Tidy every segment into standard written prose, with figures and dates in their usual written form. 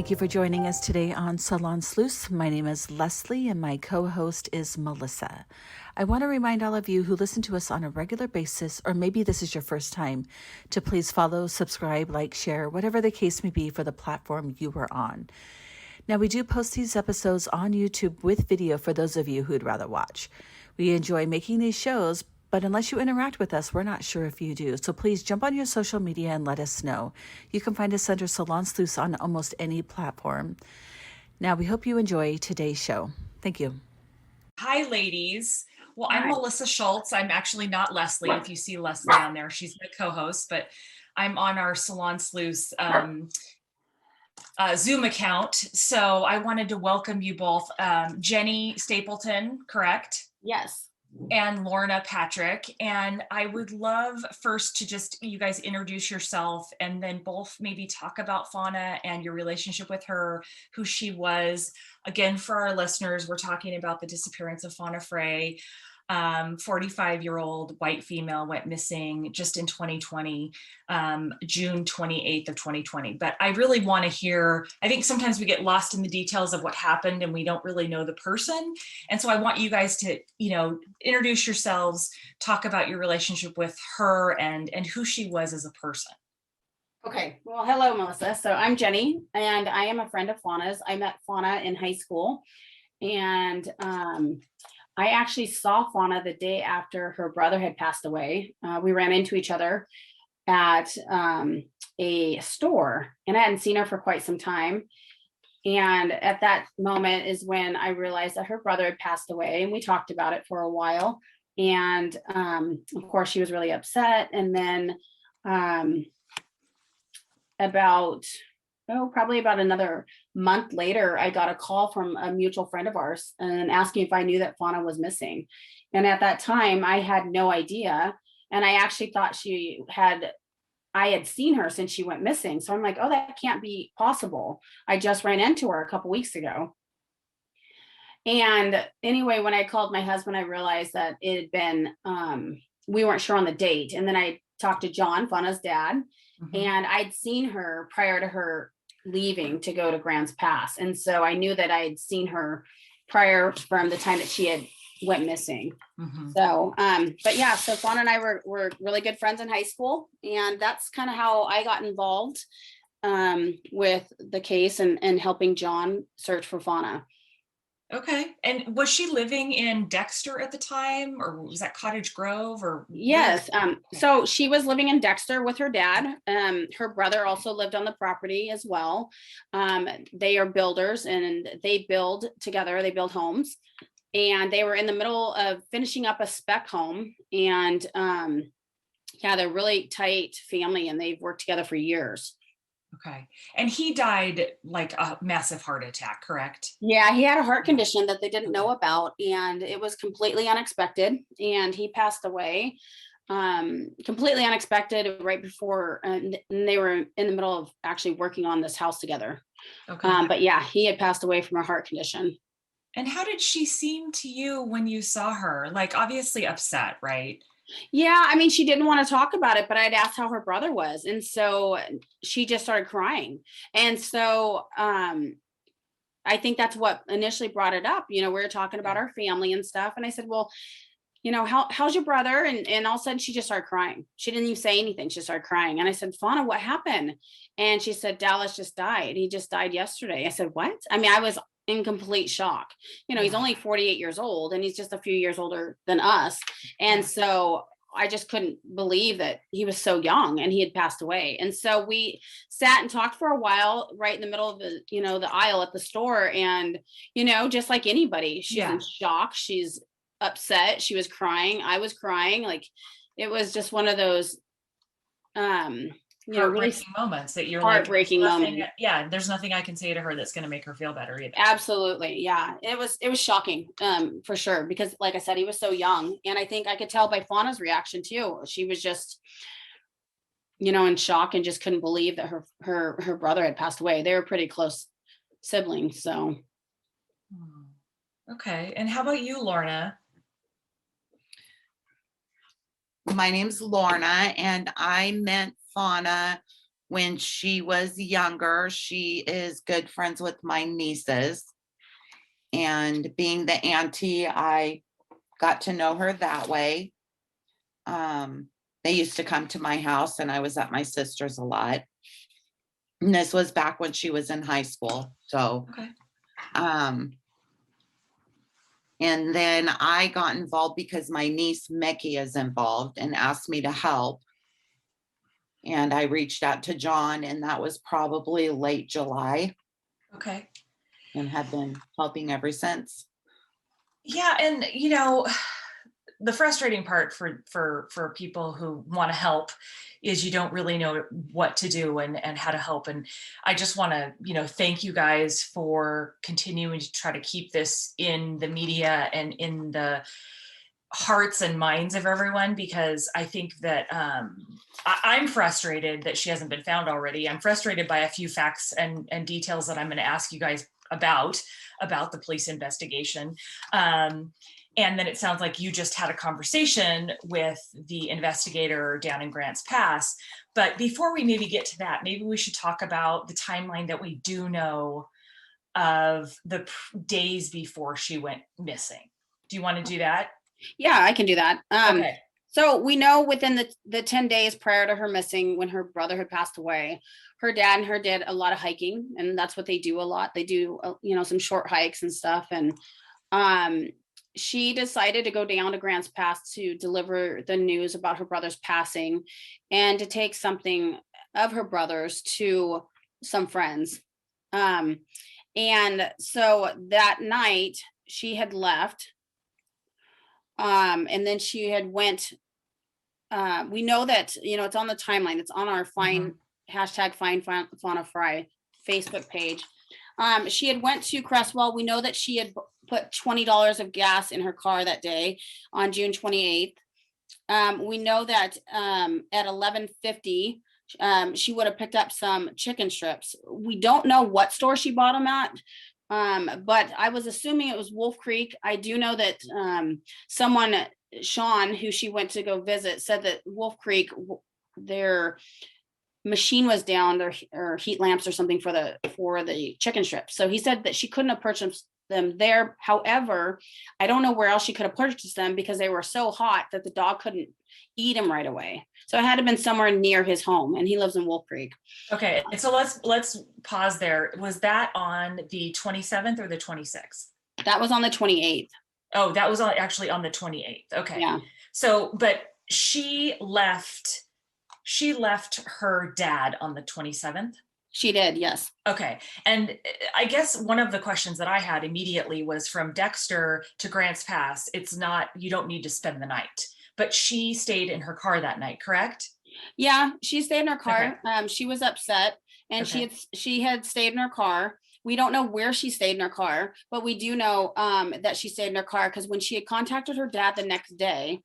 Thank you for joining us today on Salon Sleuths. My name is Leslie and my co-host is Melissia. I want to remind all of you who listen to us on a regular basis, or maybe this is your first time, to please follow, subscribe, like, share, whatever the case may be for the platform you are on. Now, we do post these episodes on YouTube with video for those of you who'd rather watch. We enjoy making these shows, but unless you interact with us, we're not sure if you do. So please jump on your social media and let us know. You can find us under Salon Sleuths on almost any platform. Now, we hope you enjoy today's show. Thank you. Hi, ladies. Well, Hi. I'm Melissa Schultz. I'm actually not Leslie. If you see Leslie on there, she's my co-host, but I'm on our Salon Sleuths Zoom account. So I wanted to welcome you both. Jenny Stapleton, correct? Yes. And Lorna Patrick. And I would love first to just you guys introduce yourself and then both maybe talk about Fauna and your relationship with her, who she was. Again, for our listeners, we're talking about the disappearance of Fauna Frey. 45-year-old white female went missing just in 2020, June 28th of 2020. But I really want to hear, I think sometimes we get lost in the details of what happened and we don't really know the person. And so I want you guys to, introduce yourselves, talk about your relationship with her and who she was as a person. Okay. Well, hello, Melissa. So I'm Jenny and I am a friend of Fauna's. I met Fauna in high school and I actually saw Fauna the day after her brother had passed away. We ran into each other at a store and I hadn't seen her for quite some time. And at that moment is when I realized that her brother had passed away and we talked about it for a while. And of course, she was really upset. And then probably about another month later, I got a call from a mutual friend of ours and asking if I knew that Fauna was missing. And at that time, I had no idea. And I actually thought I had seen her since she went missing. So I'm like, oh, that can't be possible. I just ran into her a couple weeks ago. And anyway, when I called my husband, I realized that it had been, we weren't sure on the date. And then I talked to John, Fauna's dad, and I'd seen her prior to her leaving to go to Grants Pass. And so I knew that I had seen her prior from the time that she had went missing. So, but yeah, so Fauna and I were really good friends in high school. And that's kind of how I got involved with the case and helping John search for Fauna. Okay. And was she living in Dexter at the time, or was that Cottage Grove? Or yes. So she was living in Dexter with her dad. Her brother also lived on the property as well. They are builders and they build together. They build homes, and they were in the middle of finishing up a spec home. And yeah, they're really tight family, and they've worked together for years. Okay. And he died like a massive heart attack, correct? Yeah, he had a heart condition that they didn't know about, and it was completely unexpected. And he passed away completely unexpected right before, and they were in the middle of actually working on this house together. Okay. But yeah, he had passed away from a heart condition. And how did she seem to you when you saw her? Like, obviously upset, right? Yeah, I mean, she didn't want to talk about it, but I'd asked how her brother was. And so she just started crying. And so I think that's what initially brought it up. We were talking about our family and stuff. And I said, well, how's your brother? And all of a sudden she just started crying. She didn't even say anything. She started crying. And I said, Fauna, what happened? And she said, Dallas just died. He just died yesterday. I said, what? I mean, I was in complete shock. He's only 48 years old and he's just a few years older than us. And so I just couldn't believe that he was so young and he had passed away. And so we sat and talked for a while right in the middle of the aisle at the store. And, just like anybody, she's in shock. She's upset. She was crying. I was crying. Like, it was just one of those, really moments that you're heartbreaking moment. Yeah, there's nothing I can say to her that's going to make her feel better either. Absolutely. Yeah, it was shocking, for sure, because like I said, he was so young, and I think I could tell by Fauna's reaction too. She was just in shock and just couldn't believe that her brother had passed away. They were pretty close siblings. So okay. And how about you, Lorna? My name's Lorna, and I met Fauna when she was younger. She is good friends with my nieces. And being the auntie, I got to know her that way. They used to come to my house and I was at my sister's a lot. And this was back when she was in high school. So, Okay. and then I got involved because my niece Mickey is involved and asked me to help. And I reached out to John, and that was probably late July, Okay. and have been helping ever since. Yeah, and the frustrating part for people who want to help is you don't really know what to do and how to help. And I just want to, thank you guys for continuing to try to keep this in the media and in the hearts and minds of everyone, because I think that I'm frustrated that she hasn't been found already. I'm frustrated by a few facts and details that I'm going to ask you guys about the police investigation. And then it sounds like you just had a conversation with the investigator down in Grants Pass. But before we maybe get to that, maybe we should talk about the timeline that we do know of the days before she went missing. Do you want to do that? Yeah, I can do that. Okay. So we know within the 10 days prior to her missing, when her brother had passed away, her dad and her did a lot of hiking, and that's what they do a lot. They do, some short hikes and stuff. And she decided to go down to Grants Pass to deliver the news about her brother's passing and to take something of her brother's to some friends. And so that night she had left. And then she had went, we know that, it's on the timeline. It's on our hashtag find Fauna Frey Facebook page. She had went to Cresswell. We know that she had put $20 of gas in her car that day on June 28th. We know that at 11:50, she would have picked up some chicken strips. We don't know what store she bought them at. But I was assuming it was Wolf Creek. I do know that someone, Sean, who she went to go visit, said that Wolf Creek, their machine was down, or heat lamps or something for the chicken strips. So he said that she couldn't have purchased them there. However, I don't know where else she could have purchased them because they were so hot that the dog couldn't eat them right away. So it had to have been somewhere near his home, and he lives in Wolf Creek. Okay, and so let's pause there. Was that on the 27th or the 26th? That was on the 28th. Oh, that was actually on the 28th. Okay. Yeah. So, but she left her dad on the 27th? She did, yes. Okay. And I guess one of the questions that I had immediately was, from Dexter to Grants Pass, you don't need to spend the night, but she stayed in her car that night, correct? Yeah, she stayed in her car. Okay. She was upset, and Okay. she had stayed in her car. We don't know where she stayed in her car, but we do know that she stayed in her car because when she had contacted her dad the next day,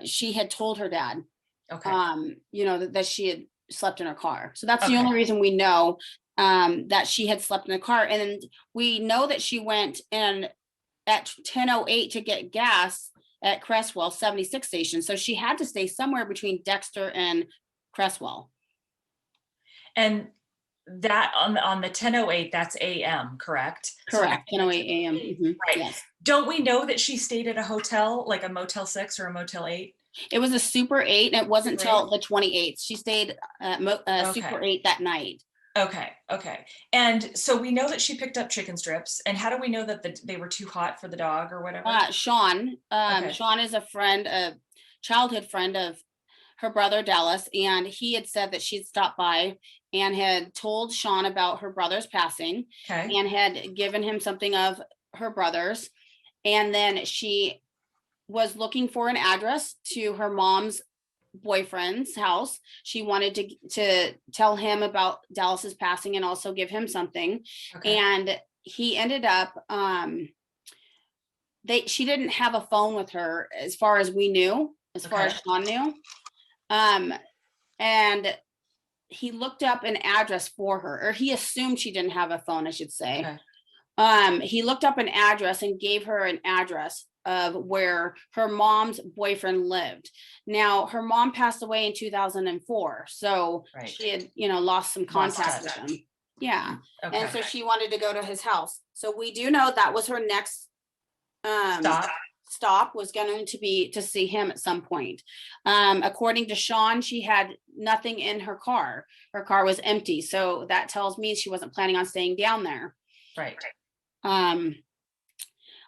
she had told her dad, Okay. that she had slept in her car. So that's the Okay. only reason we know that she had slept in the car. And we know that she went in at 10:08 to get gas at Cresswell 76 station. So she had to stay somewhere between Dexter and Cresswell. And that on the 10:08, that's AM, correct? Correct. 10:08 a.m. Right. Yes. Don't we know that she stayed at a hotel, like a Motel 6 or a Motel 8? It was a Super 8, and it wasn't Super until the 28th. She stayed at Super 8 that night. Okay. And so we know that she picked up chicken strips. And how do we know that they were too hot for the dog or whatever? Sean. Okay. Sean is a childhood friend of her brother Dallas, and he had said that she'd stopped by and had told Sean about her brother's passing, Okay. and had given him something of her brother's. And then she was looking for an address to her mom's boyfriend's house. She wanted to tell him about Dallas's passing and also give him something. Okay. And he ended up she didn't have a phone with her as far as we knew, as far as Sean knew. And he looked up an address for her, or he assumed she didn't have a phone, I should say. Okay. He looked up an address and gave her an address of where her mom's boyfriend lived. Now, her mom passed away in 2004, so Right. she had, lost some Lost contact with touch. him. Yeah, Okay. and so she wanted to go to his house. So we do know that was her next stop was going to be to see him at some point. According to Sean, she had nothing in her car. Her car was empty, so that tells me she wasn't planning on staying down there. Right.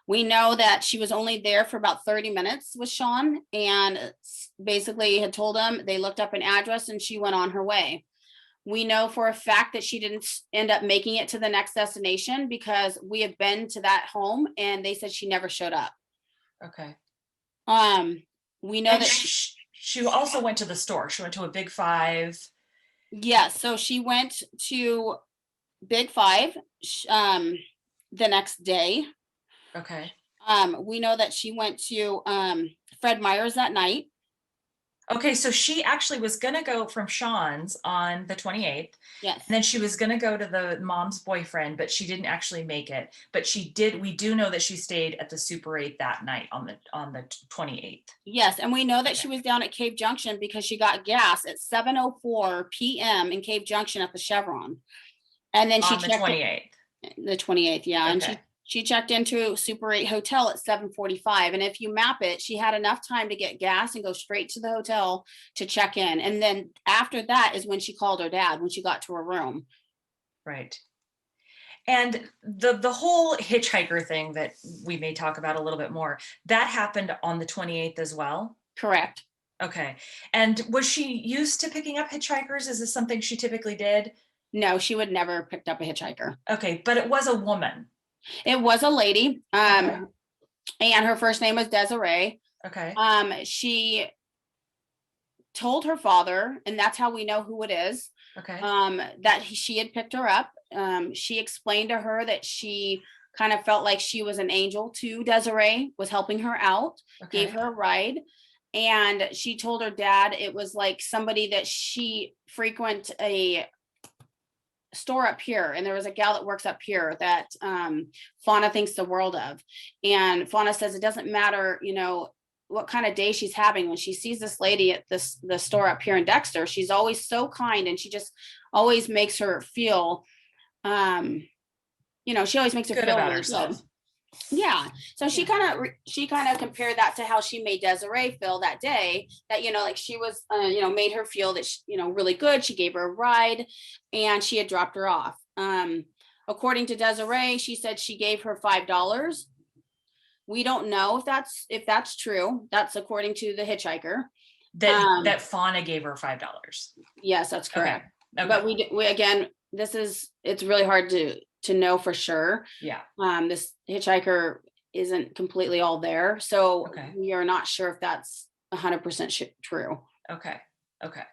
We know that she was only there for about 30 minutes with Sean, and basically had told him, they looked up an address and she went on her way. We know for a fact that she didn't end up making it to the next destination, because we have been to that home and they said she never showed up. Okay. We know And that she also went to the store. She went to a Big Five. yes, so she went to Big Five the next day. Okay. We know that she went to Fred Meyer's that night. Okay, so she actually was gonna go from Sean's on the 28th. Yes. And then she was gonna go to the mom's boyfriend, but she didn't actually make it. But we do know that she stayed at the Super 8 that night on the 28th. Yes, and we know that she was down at Cave Junction because she got gas at 7:04 p.m. in Cave Junction at the Chevron. And then she On the checked 28th. the 28th, yeah. And Okay. she checked into Super 8 hotel at 7:45. And if you map it, she had enough time to get gas and go straight to the hotel to check in. And then after that is when she called her dad, when she got to her room. Right. And the whole hitchhiker thing that we may talk about a little bit more, that happened on the 28th as well? Correct. Okay. And was she used to picking up hitchhikers? Is this something she typically did? No, she would never picked up a hitchhiker. Okay, but it was a woman. It was a lady. Okay. And her first name was Desiree. Okay. She told her father, and that's how we know who it is, Okay. that she had picked her up. She explained to her that she kind of felt like she was an angel to Desiree, was helping her out, Okay. gave her a ride. And she told her dad it was like somebody that she frequent a store up here, and there was a gal that works up here that Fauna thinks the world of. And Fauna says it doesn't matter, what kind of day she's having. When she sees this lady at the store up here in Dexter, she's always so kind, and she just always makes her feel, she always makes her Good feel about really herself. good. Yeah. So she kind of compared that to how she made Desiree feel that day, that, like she was, made her feel that, really good. She gave her a ride and she had dropped her off. According to Desiree, she said she gave her $5. We don't know if that's true. That's according to the hitchhiker. That Fauna gave her $5. Yes, that's correct. Okay. But we again, it's really hard to know for sure. Yeah. This hitchhiker isn't completely all there, so Okay. we are not sure if that's 100% true. Okay. Okay.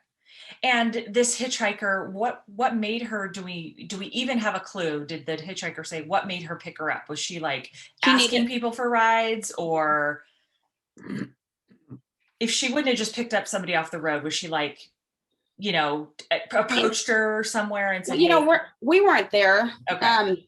And this hitchhiker, what made her, do we even have a clue? Did the hitchhiker say what made her pick her up? Was she like asking people for rides, or if she wouldn't have just picked up somebody off the road, was she like, approached her somewhere and said, we weren't there, Okay.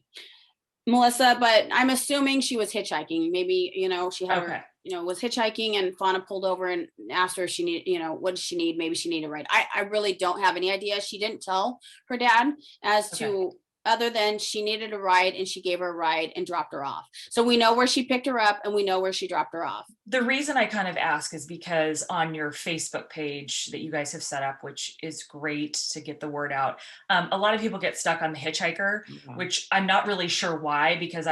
Melissa, but I'm assuming she was hitchhiking. Maybe, she had Okay. was hitchhiking, and Fauna pulled over and asked her if she need, what does she need? Maybe she needed a ride. I really don't have any idea. She didn't tell her dad as to, other than she needed a ride, and she gave her a ride and dropped her off. So we know where she picked her up and we know where she dropped her off. The reason I kind of ask is because on your Facebook page that you guys have set up, which is great to get the word out, a lot of people get stuck on the hitchhiker, which I'm not really sure why, because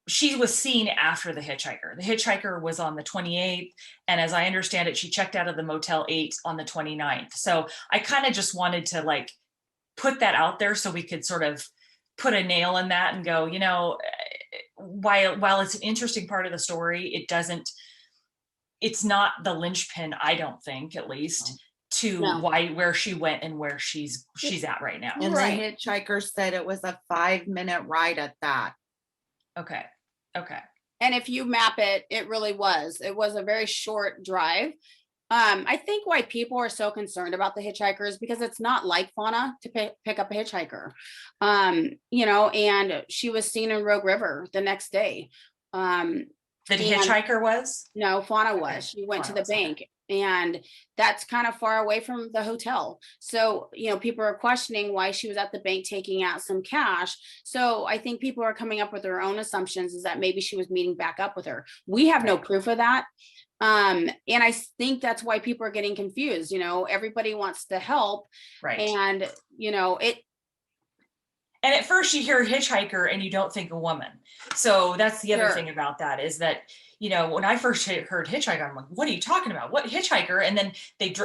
she was seen after the hitchhiker. The hitchhiker was on the 28th. And as I understand it, she checked out of the Motel 8 on the 29th. So I kind of just wanted to put that out there so we could sort of put a nail in that and go, while it's an interesting part of the story, it's not the linchpin, I don't think, at least, to where she went and where she's at right now. And the hitchhiker said it was a 5-minute ride at that. Okay. And if you map it, it really was. It was a very short drive. I think why people are so concerned about the hitchhikers because it's not like Fauna to pick up a hitchhiker. And she was seen in Rogue River the next day. The And- hitchhiker was? No, Fauna Okay. was. She went to Fauna the was, okay. bank, and that's kind of far away from the hotel. So, people are questioning why she was at the bank taking out some cash. So I think people are coming up with their own assumptions, is that maybe she was meeting back up with her. We have no Right. proof of that. And I think that's why people are getting confused. Everybody wants to help. Right. And, And at first you hear hitchhiker and you don't think a woman. So that's the other Sure. thing about that, is that, when I first heard hitchhiker, I'm like, what are you talking about? What hitchhiker? And then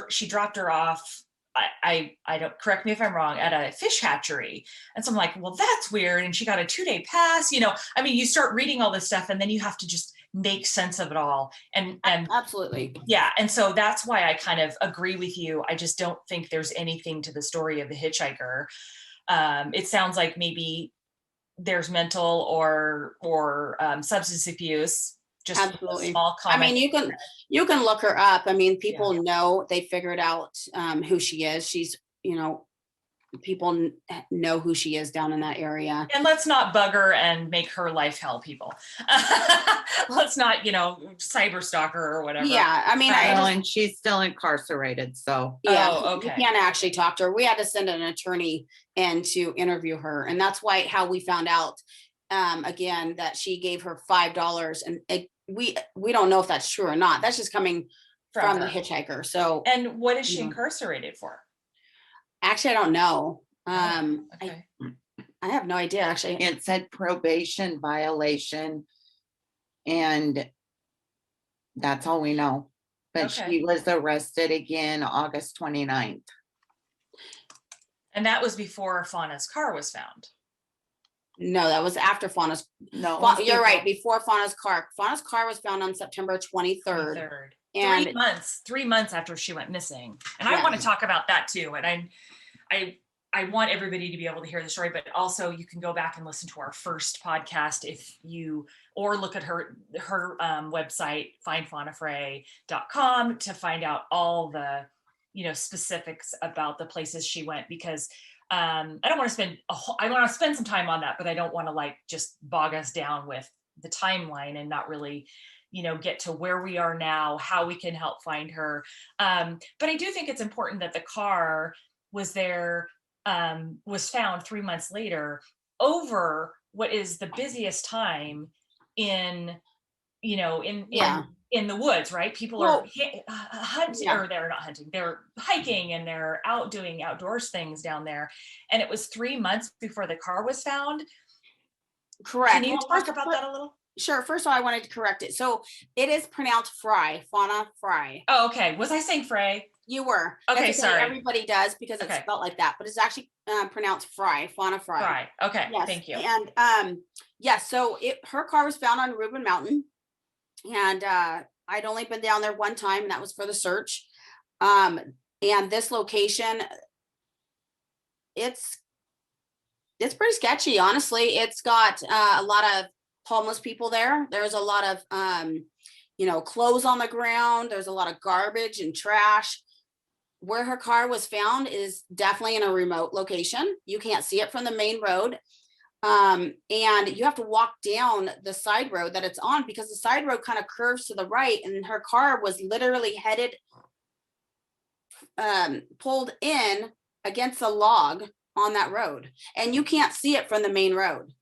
she dropped her off. I don't, correct me if I'm wrong, at a fish hatchery. And so I'm like, well, that's weird. And she got a 2-day pass, you start reading all this stuff and then you have to just make sense of it all. And absolutely. yeah. And so that's why I kind of agree with you. I just don't think there's anything to the story of the hitchhiker. It sounds like maybe there's mental or substance abuse. Just Absolutely. a small comment. You can look her up. People know, they figured out who she is. She's, people know who she is down in that area. And let's not bug her and make her life hell, people. Let's not, cyber stalker or whatever. Yeah, and she's still incarcerated, so. Yeah, Oh, okay. we can't actually talk to her. We had to send an attorney in to interview her, and that's how we found out again that she gave her $5, and we don't know if that's true or not. That's just coming from the her. hitchhiker. So, And what is she incarcerated for? actually, I don't know. Okay. I have no idea, actually. It said probation violation, and that's all we know. But Okay. she was arrested again August 29th. And that was before Fauna's car was found. No, that was after Fauna's. No, You're right. Before Fauna's car. Fauna's car was found on September 23rd. And 3 months after she went missing. And I Yeah. want to talk about that too. And I want everybody to be able to hear the story, but also you can go back and listen to our first podcast or look at her website, findfaunafrey.com, to find out all the, specifics about the places she went, because I don't want to spend I want to spend some time on that, but I don't want to just bog us down with the timeline and not really, get to where we are now, how we can help find her. But I do think it's important that the car was there, was found 3 months later, over what is the busiest time in the woods, right? People are hunting, or they're not hunting, they're hiking, and they're out doing outdoors things down there. And it was 3 months before the car was found. correct. Can you talk about that a little? Sure. First of all, I wanted to correct it. So it is pronounced Frey, Fauna Frey. Oh, okay. Was I saying Frey? You were. Okay, sorry. Everybody does, because it's spelled like that, but it's actually pronounced Frey, Fauna Frey. Frey. Okay. Yes. Thank you. And so her car was found on Reuben Mountain, and I'd only been down there one time, and that was for the search. And this location, it's pretty sketchy, honestly. It's got a lot of homeless people there. There's a lot of clothes on the ground. There's a lot of garbage and trash. Where her car was found is definitely in a remote location. You can't see it from the main road. And you have to walk down the side road that it's on, because the side road kind of curves to the right, and her car was literally headed, pulled in against a log on that road, and you can't see it from the main road.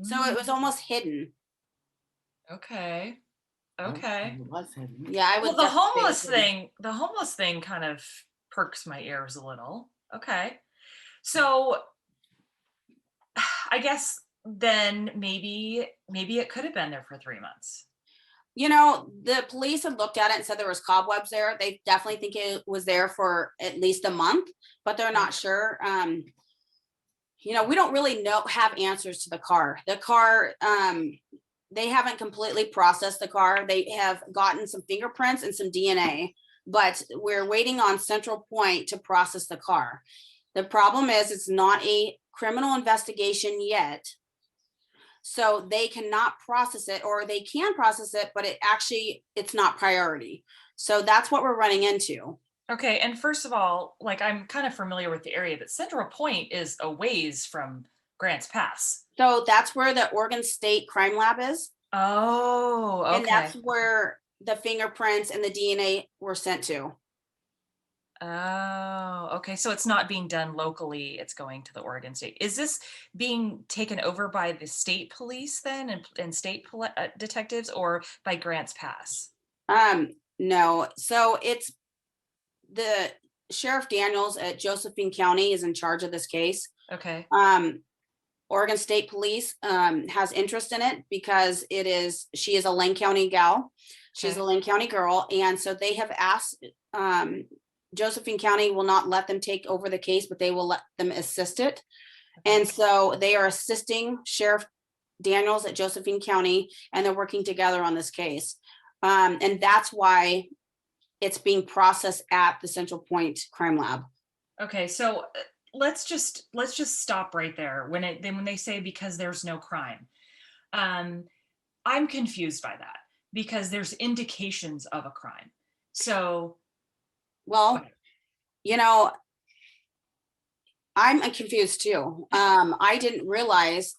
So it was almost hidden. Okay. It was hidden. Yeah, I was. Well, the homeless thing kind of perks my ears a little. Okay. So I guess then maybe it could have been there for 3 months. The police had looked at it and said there was cobwebs there. They definitely think it was there for at least a month, but they're not sure. We don't really have answers to the car. The car, they haven't completely processed the car. They have gotten some fingerprints and some DNA, but we're waiting on Central Point to process the car. The problem is it's not a criminal investigation yet. So they cannot process it, or they can process it, but it's not priority. So that's what we're running into. Okay, and first of all, like I'm kind of familiar with the area, but Central Point is a ways from Grants Pass. So that's where the Oregon State Crime Lab is. Oh, And okay. that's where the fingerprints and the DNA were sent to. Oh, okay. So it's not being done locally, it's going to the Oregon State. Is this being taken over by the state police then and state detectives, or by Grants Pass? No. So it's the Sheriff Daniels at Josephine County is in charge of this case. Okay. Oregon State Police has interest in it because she is a Lane County gal. She's Okay. a Lane County girl. And so they have asked, Josephine County will not let them take over the case, but they will let them assist it. And so they are assisting Sheriff Daniels at Josephine County, and they're working together on this case. And that's why it's being processed at the Central Point Crime Lab. Okay, so let's just stop right there. When they say because there's no crime, I'm confused by that because there's indications of a crime. So, well, I'm confused too. I didn't realize,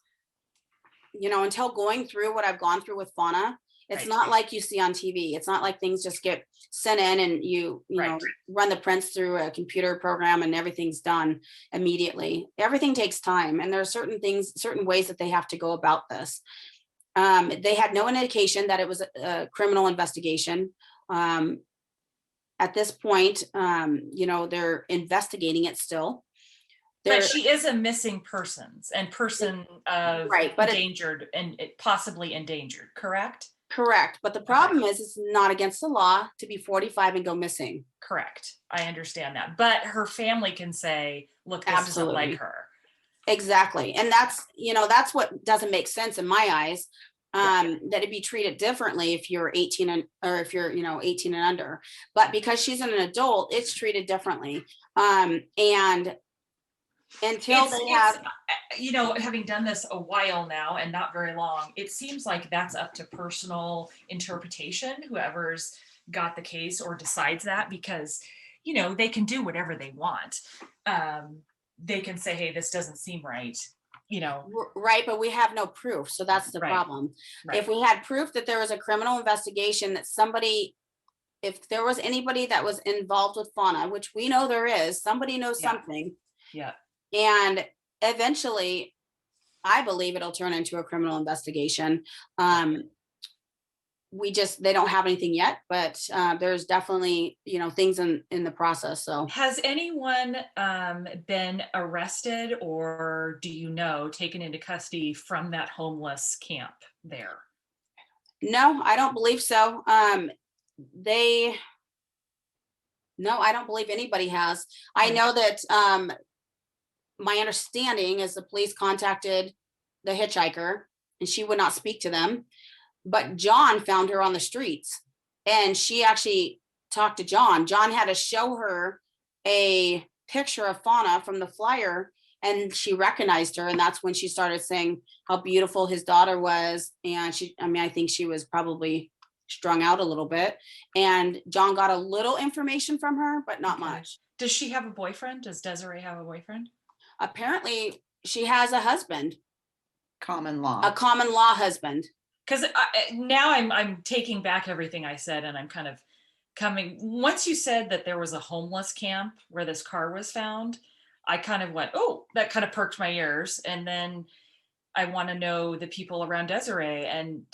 until going through what I've gone through with Fauna, it's Right. not like you see on TV. It's not like things just get sent in and you Right. run the prints through a computer program and everything's done immediately. Everything takes time, and there are certain ways that they have to go about this. They had no indication that it was a criminal investigation. At this point, they're investigating it still. but she is a missing persons and person of Right, but endangered and possibly endangered, correct? Correct. But the problem is it's not against the law to be 45 and go missing. Correct. I understand that. But her family can say, look, this isn't like her. Exactly. And that's what doesn't make sense in my eyes. That it'd be treated differently if you're 18 or if you're 18 and under. But because she's an adult, it's treated differently. And until they have, having done this a while now and not very long, it seems like that's up to personal interpretation, whoever's got the case or decides that, because they can do whatever they want. They can say, hey, this doesn't seem right, right, but we have no proof. So that's the Right. problem. Right. If we had proof that there was a criminal investigation, that if there was anybody that was involved with Fauna, which we know there is, somebody knows Yeah. something. Yeah. And eventually, I believe it'll turn into a criminal investigation. They don't have anything yet, but there's definitely, things in the process. So Has anyone been arrested or taken into custody from that homeless camp there? no, I don't believe so. No, I don't believe anybody has. I know that my understanding is the police contacted the hitchhiker and she would not speak to them. But John found her on the streets and she actually talked to John. John had to show her a picture of Fauna from the flyer and she recognized her. And that's when she started saying how beautiful his daughter was. And I think she was probably strung out a little bit. And John got a little information from her, but not much. Does she have a boyfriend? Does Desiree have a boyfriend? Apparently she has a husband. Common law. A common law husband. Because now I'm taking back everything I said, and I'm kind of coming. Once you said that there was a homeless camp where this car was found, I kind of went, oh, that kind of perked my ears. And then I want to know the people around Desiree and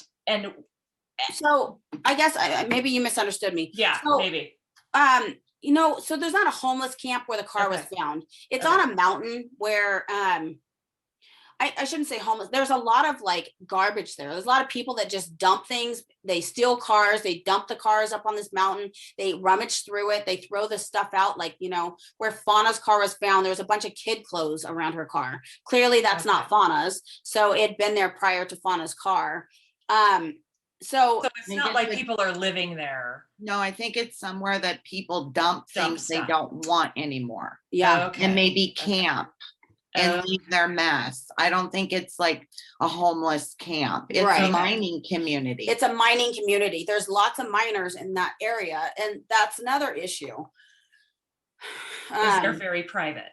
so I guess maybe you misunderstood me. Yeah, so, maybe. So there's not a homeless camp where the car was found. It's on a mountain where I shouldn't say homeless. There's a lot of like garbage there. There's a lot of people that just dump things. They steal cars. They dump the cars up on this mountain. They rummage through it. They throw the stuff out. Like, where Fauna's car was found, there was a bunch of kid clothes around her car. Clearly that's not Fauna's. So it had been there prior to Fauna's car. So it's not like people are living there. No, I think it's somewhere that people dump things they don't want anymore. Yeah. Okay. And maybe camp. and Oh, leave their mess. I don't think it's like a homeless camp. It's a Right. mining community. It's a mining community. There's lots of miners in that area, and that's another issue. is they're very private.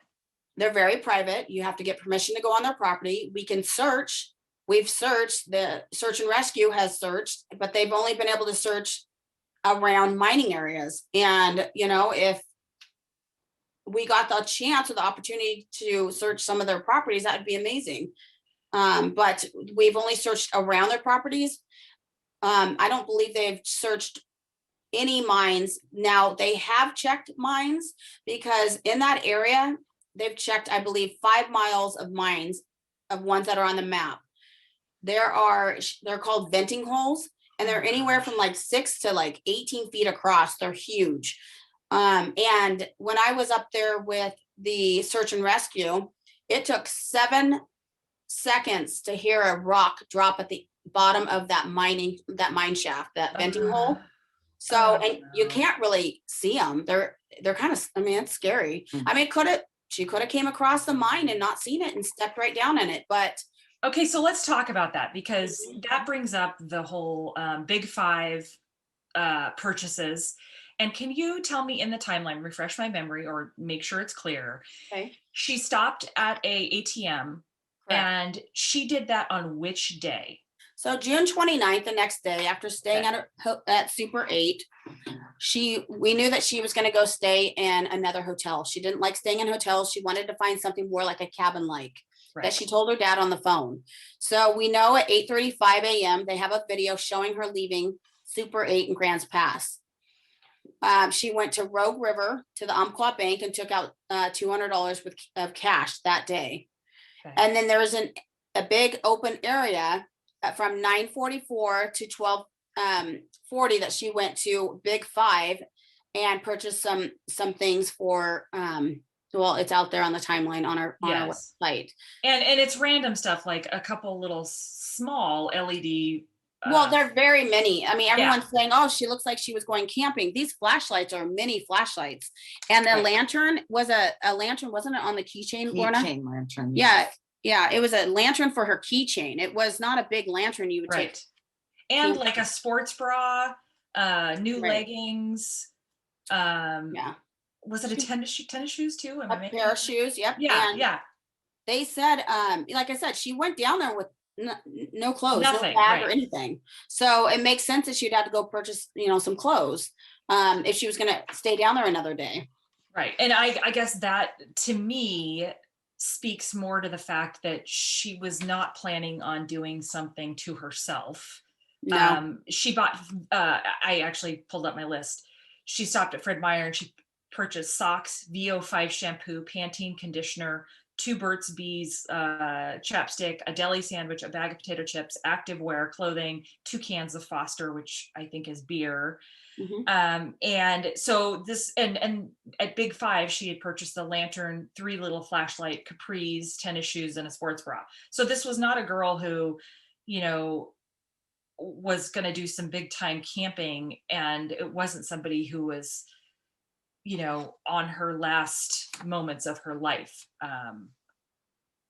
They're very private. You have to get permission to go on their property. We can search. We've searched. The search and rescue has searched, but they've only been able to search around mining areas. And, you know, if we got the chance or the opportunity to search some of their properties, that would be amazing. But we've only searched around their properties. I don't believe they've searched any mines. Now, they have checked mines, because in that area, they've checked, I believe, 5 miles of mines, of ones that are on the map. They're called venting holes, and they're anywhere from like 6 to like 18 feet across. They're huge. And when I was up there with the search and rescue, it took 7 seconds to hear a rock drop at the bottom of that mine shaft, that venting hole. So, and you can't really see them. They're kind of, I mean, it's scary. I mean, she could have came across the mine and not seen it and stepped right down in it, but. Okay, so let's talk about that, because that brings up the whole Big Five purchases. And can you tell me in the timeline, refresh my memory or make sure it's clear? Okay. She stopped at a ATM. Correct. And she did that on which day? So June 29th, the next day, after staying at Super 8, we knew that she was going to go stay in another hotel. She didn't like staying in hotels. She wanted to find something more like a cabin-like. Right. That she told her dad on the phone. So we know at 8:35 a.m. they have a video showing her leaving Super 8 in Grants Pass. She went to Rogue River to the Umpqua Bank and took out $200 of cash that day. Okay. And then there was a big open area from 9:44 to 12:40 that she went to Big Five and purchased some things for well, it's out there on the timeline on our website. And it's random stuff, like a couple little small LED. Well, there are very many. I mean, everyone's saying, oh, she looks like she was going camping. These flashlights are mini flashlights. And the lantern was a lantern, wasn't it, on the keychain, Lorna? Keychain lantern. Yeah. Yeah. It was a lantern for her keychain. It was not a big lantern you would take. And like a sports bra, new leggings. Was it a tennis shoes too? A pair of shoes. Yep. Yeah. Yeah. They said, like I said, she went down there with no clothes, nothing, no bag or anything. So it makes sense that she'd have to go purchase, some clothes if she was going to stay down there another day. Right. And I guess that to me speaks more to the fact that she was not planning on doing something to herself. No. She bought, I actually pulled up my list. She stopped at Fred Meyer and she purchased socks, VO5 shampoo, Pantene conditioner, 2 Burt's Bees chapstick, a deli sandwich, a bag of potato chips, activewear, clothing, 2 cans of Foster, which I think is beer. Mm-hmm. And so this, and at Big Five, she had purchased the lantern, 3 little flashlight, capris, tennis shoes, and a sports bra. So this was not a girl who, was going to do some big time camping. And it wasn't somebody who was, on her last moments of her life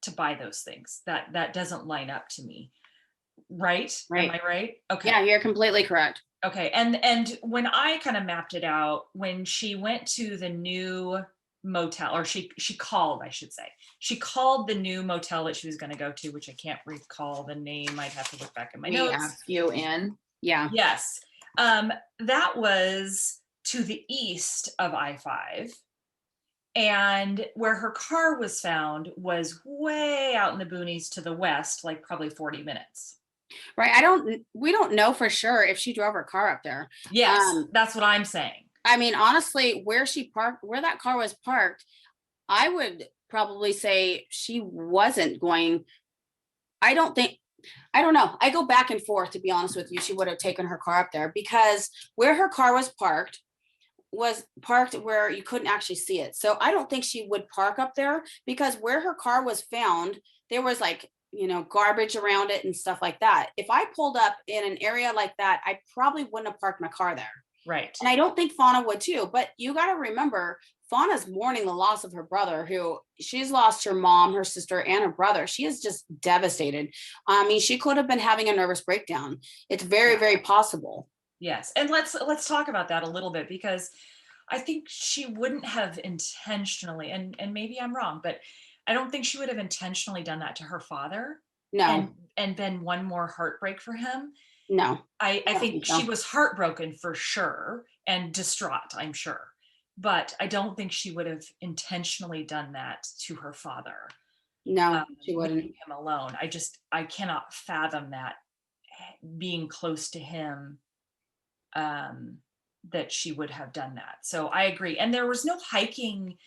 to buy those things. That doesn't line up to me. Right? Am I right? Okay. Yeah, you're completely correct. Okay. And when I kind of mapped it out, when she went to the new motel, or she called, I should say, she called the new motel that she was going to go to, which I can't recall the name. I'd have to look back at my notes. Ask you in. Yeah. Yes. That was to the east of I-5. And where her car was found was way out in the boonies to the west, like probably 40 minutes. Right. We don't know for sure if she drove her car up there. Yes, that's what I'm saying. I mean, honestly, where that car was parked, I would probably say she wasn't going. I don't know. I go back and forth, to be honest with you. She would have taken her car up there, because where her car was parked where you couldn't actually see it. So I don't think she would park up there, because where her car was found, there was like, garbage around it and stuff like that. If I pulled up in an area like that, I probably wouldn't have parked my car there. Right. And I don't think Fauna would too, but you got to remember, Fauna's mourning the loss of her brother, who she's lost her mom, her sister, and her brother. She is just devastated. I mean, she could have been having a nervous breakdown. It's very, very possible. Yes. And let's talk about that a little bit, because I think she wouldn't have intentionally, and maybe I'm wrong, but I don't think she would have intentionally done that to her father No, and been one more heartbreak for him. no. I don't think think so. she was heartbroken for sure and distraught, I'm sure. But I don't think she would have intentionally done that to her father, No, she wouldn't. leaving him alone. I cannot fathom that, being close to him, that she would have done that. So I agree. And there was no hiking.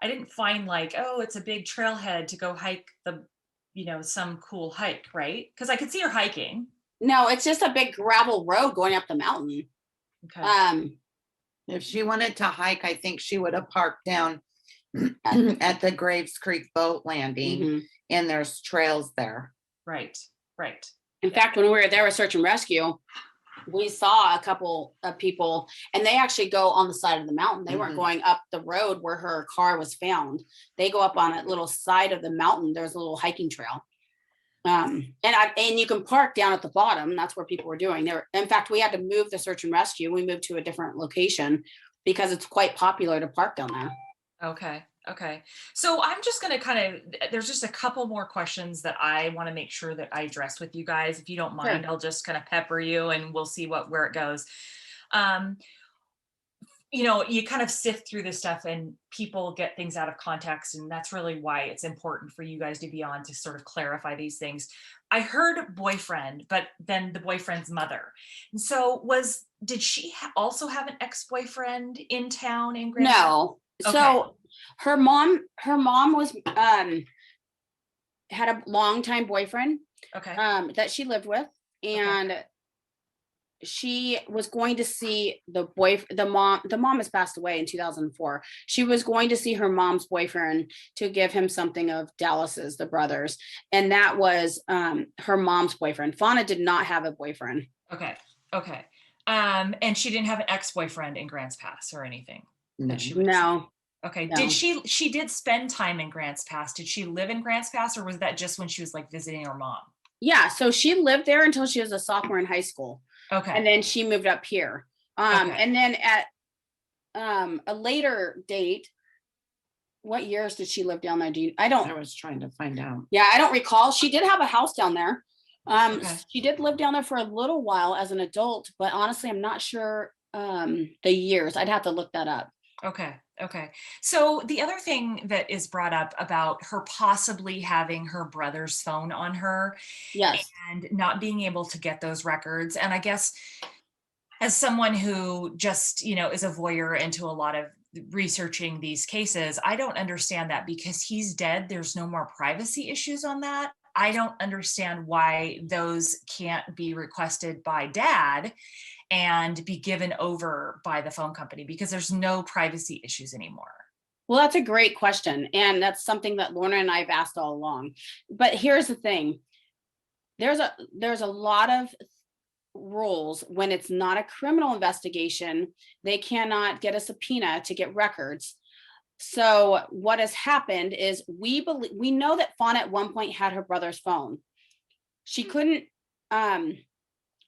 I didn't find like, oh, it's a big trailhead to go hike some cool hike, right? Because I could see her hiking. No, it's just a big gravel road going up the mountain. Okay. If she wanted to hike, I think she would have parked down at the Graves Creek boat landing, mhm. and there's trails there. Right. In fact, when we were there with search and rescue, we saw a couple of people, and they actually go on the side of the mountain. They weren't Mhm. going up the road where her car was found. They go up on a little side of the mountain. There's a little hiking trail. And you can park down at the bottom. That's where people were doing there. In fact, we had to move the search and rescue. We moved to a different location because it's quite popular to park down there. Okay. So I'm just going to there's just a couple more questions that I want to make sure that I address with you guys. If you don't mind, Sure. I'll just kind of pepper you and we'll see where it goes. You kind of sift through this stuff and people get things out of context. And that's really why it's important for you guys to be on to sort of clarify these things. I heard boyfriend, but then the boyfriend's mother. And so did she also have an ex-boyfriend in town in Grand? No. Okay. So her mom was had a longtime boyfriend Okay. that she lived with, and she was going to see the mom has passed away in 2004. She was going to see her mom's boyfriend to give him something of Dallas's, the brothers, and that was her mom's boyfriend. Fauna did not have a boyfriend. Okay. And she didn't have an ex-boyfriend in Grants Pass or anything that she would No. Okay. No. Did she did spend time in Grants Pass? Did she live in Grants Pass, or was that just when she was like visiting her mom? Yeah, so she lived there until she was a sophomore in high school. Okay. And then she moved up here. And then at a later date, what years did she live down there? I was trying to find out. Yeah, I don't recall. She did have a house down there. Okay. She did live down there for a little while as an adult, but honestly, I'm not sure the years. I'd have to look that up. Okay. So the other thing that is brought up about her possibly having her brother's phone on her, Yes. and not being able to get those records. And I guess as someone who just, is a voyeur into a lot of researching these cases, I don't understand that, because he's dead. There's no more privacy issues on that. I don't understand why those can't be requested by dad and be given over by the phone company, because there's no privacy issues anymore. Well, that's a great question. And that's something that Lorna and I have asked all along. But here's the thing. There's a lot of rules when it's not a criminal investigation. They cannot get a subpoena to get records. So what has happened is we know that Fauna at one point had her brother's phone. She couldn't,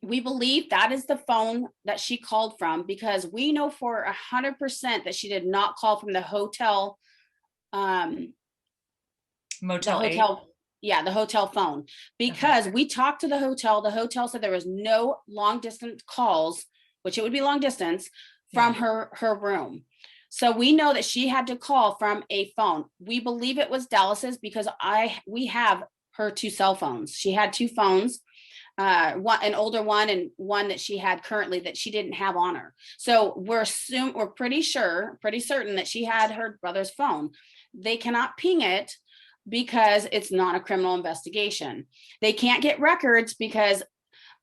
we believe that is the phone that she called from, because we know for 100% that she did not call from the hotel. Motel 8. Yeah, the hotel phone, because we talked to the hotel. The hotel said there was no long distance calls, which it would be long distance, from her room. So we know that she had to call from a phone. We believe it was Dallas's, because we have her 2 cell phones. She had 2 phones, an older one and one that she had currently that she didn't have on her. So we're pretty certain that she had her brother's phone. They cannot ping it because it's not a criminal investigation. They can't get records because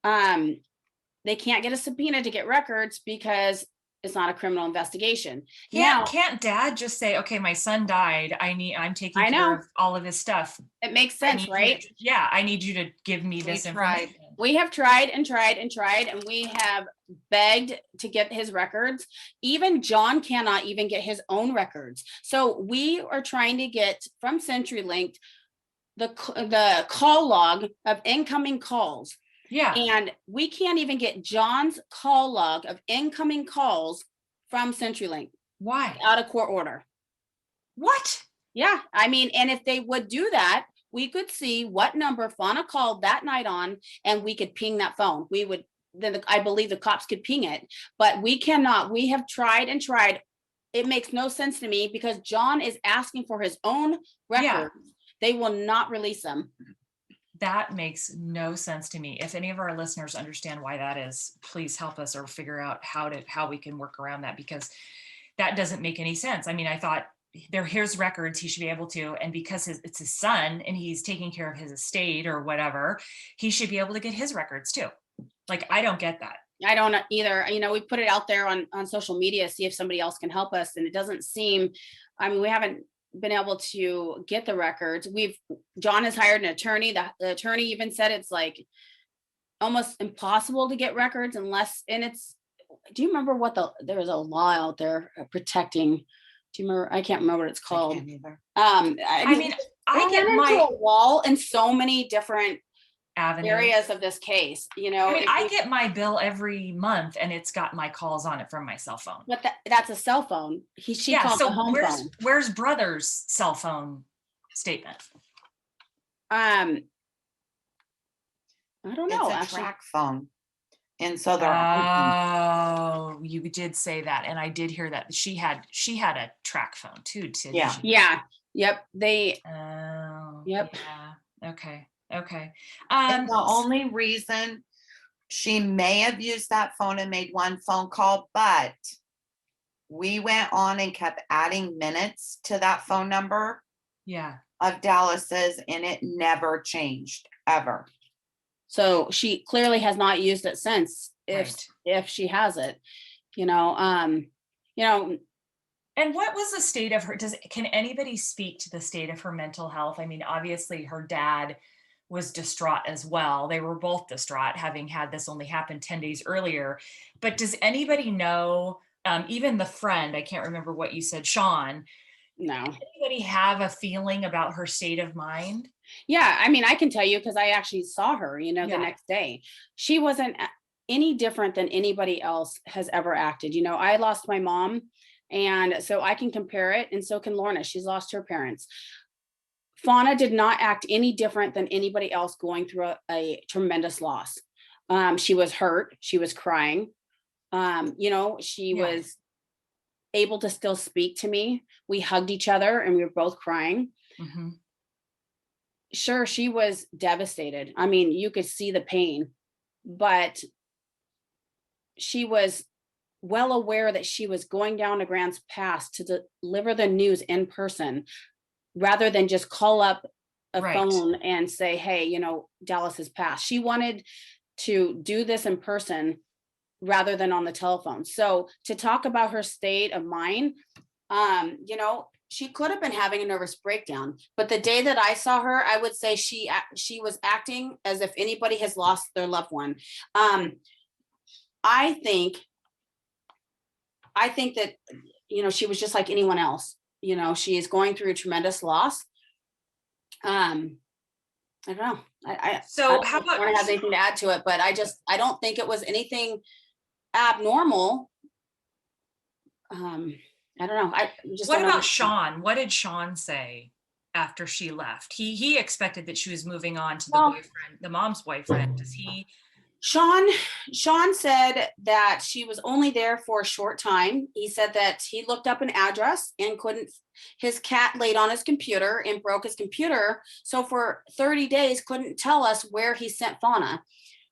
they can't get a subpoena to get records because it's not a criminal investigation. Can't dad just say, okay, my son died. I'm taking care of all of his stuff. It makes sense, right? I need you to give me this information. We have tried and tried and tried, and we have begged to get his records. Even John cannot even get his own records. So we are trying to get from CenturyLink the call log of incoming calls. Yeah. And we can't even get John's call log of incoming calls from CenturyLink Why? out of court order. What? Yeah, I mean, and if they would do that, we could see what number Fauna called that night on, and we could ping that phone. We would, then I believe the cops could ping it, but we cannot. We have tried and tried. It makes no sense to me because John is asking for his own records. They will not release them. That makes no sense to me. If any of our listeners understand why that is, please help us or figure out how we can work around that, because that doesn't make any sense. I mean, I thought they're his records, he should be able to, and because it's his son and he's taking care of his estate or whatever, he should be able to get his records too. Like, I don't get that. I don't either. You know, we put it out there on social media, see if somebody else can help us. And it doesn't seem, I mean, we haven't been able to get the records. John has hired an attorney. The attorney even said it's like almost impossible to get records unless, and it's, do you remember what there was a law out there protecting, do you remember? I can't remember what it's called. I can't either. I mean, I get into my a wall in so many different avenue. areas of this case, you know. I mean, I get my bill every month and it's got my calls on it from my cell phone. But that's a cell phone. She called so the home phone. Where's brother's cell phone statement? I don't know. It's a Actually, track phone. And so they're Oh, you did say that, and I did hear that she had a track phone too. Didn't Yeah. she? yeah, yep. Oh, Yep. yeah. Okay. and the only reason she may have used that phone and made one phone call, but we went on and kept adding minutes to that phone number yeah. of Dallas's, and it never changed ever. So she clearly has not used it since. If she has it, you know. And what was the state of her? Can anybody speak to the state of her mental health? I mean, obviously her dad was distraught as well. They were both distraught, having had this only happen 10 days earlier. But does anybody know, even the friend, I can't remember what you said, Sean, no. does anybody have a feeling about her state of mind? Yeah, I mean, I can tell you because I actually saw her, you know, the next day. She wasn't any different than anybody else has ever acted. You know, I lost my mom, and so I can compare it, and so can Lorna. She's lost her parents. Fauna did not act any different than anybody else going through a tremendous loss. She was hurt. She was crying. You know, she was able to still speak to me. We hugged each other and we were both crying. Mm-hmm. Sure, she was devastated. I mean, you could see the pain, but she was well aware that she was going down to Grants Pass to deliver the news in person rather than just call up a phone and say, hey, you know, Dallas has passed. She wanted to do this in person rather than on the telephone. So to talk about her state of mind, you know, she could have been having a nervous breakdown, but the day that I saw her, I would say she was acting as if anybody has lost their loved one. I think that, you know, she was just like anyone else. You know, she is going through a tremendous loss. I don't know. How about Lauren has anything to add to it, but I don't think it was anything abnormal. I don't know. What about Sean? What did Sean say after she left? He expected that she was moving on to the boyfriend, the mom's boyfriend. Does he? Sean said that she was only there for a short time. He said that he looked up an address and his cat laid on his computer and broke his computer. So for 30 days, couldn't tell us where he sent Fauna.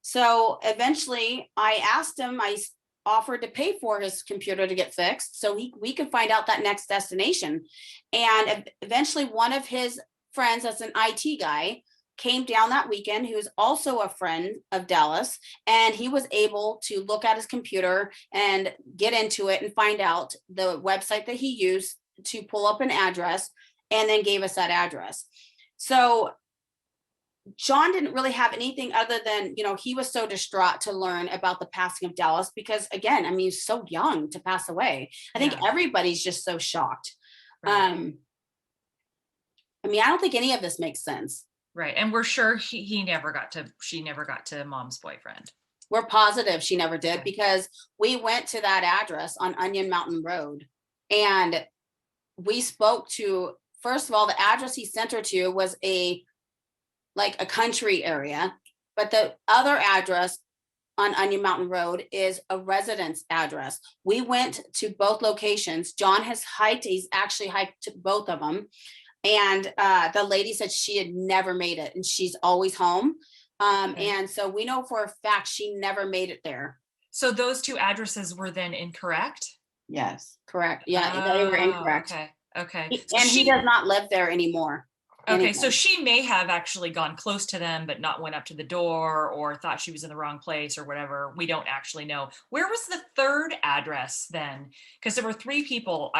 So eventually I asked him, I offered to pay for his computer to get fixed so we could find out that next destination. And eventually one of his friends, that's an IT guy, came down that weekend, who's also a friend of Dallas, and he was able to look at his computer and get into it and find out the website that he used to pull up an address, and then gave us that address. So John didn't really have anything other than, he was so distraught to learn about the passing of Dallas because, again, I mean, he's so young to pass away. I think Yeah. everybody's just so shocked. Right. I mean, I don't think any of this makes sense. Right. And we're sure she never got to mom's boyfriend. We're positive she never did Okay. because we went to that address on Onion Mountain Road and we spoke to, first of all, the address he sent her to was a country area, but the other address on Onion Mountain Road is a residence address. We went to both locations. John has hiked, he's actually hiked to both of them. And the lady said she had never made it and she's always home. Okay. And so we know for a fact she never made it there. So those two addresses were then incorrect? Yes. Correct. Yeah, they were incorrect. Okay. And he does not live there anymore. Okay, so she may have actually gone close to them, but not went up to the door or thought she was in the wrong place or whatever. We don't actually know. Where was the third address then? Because there were three people.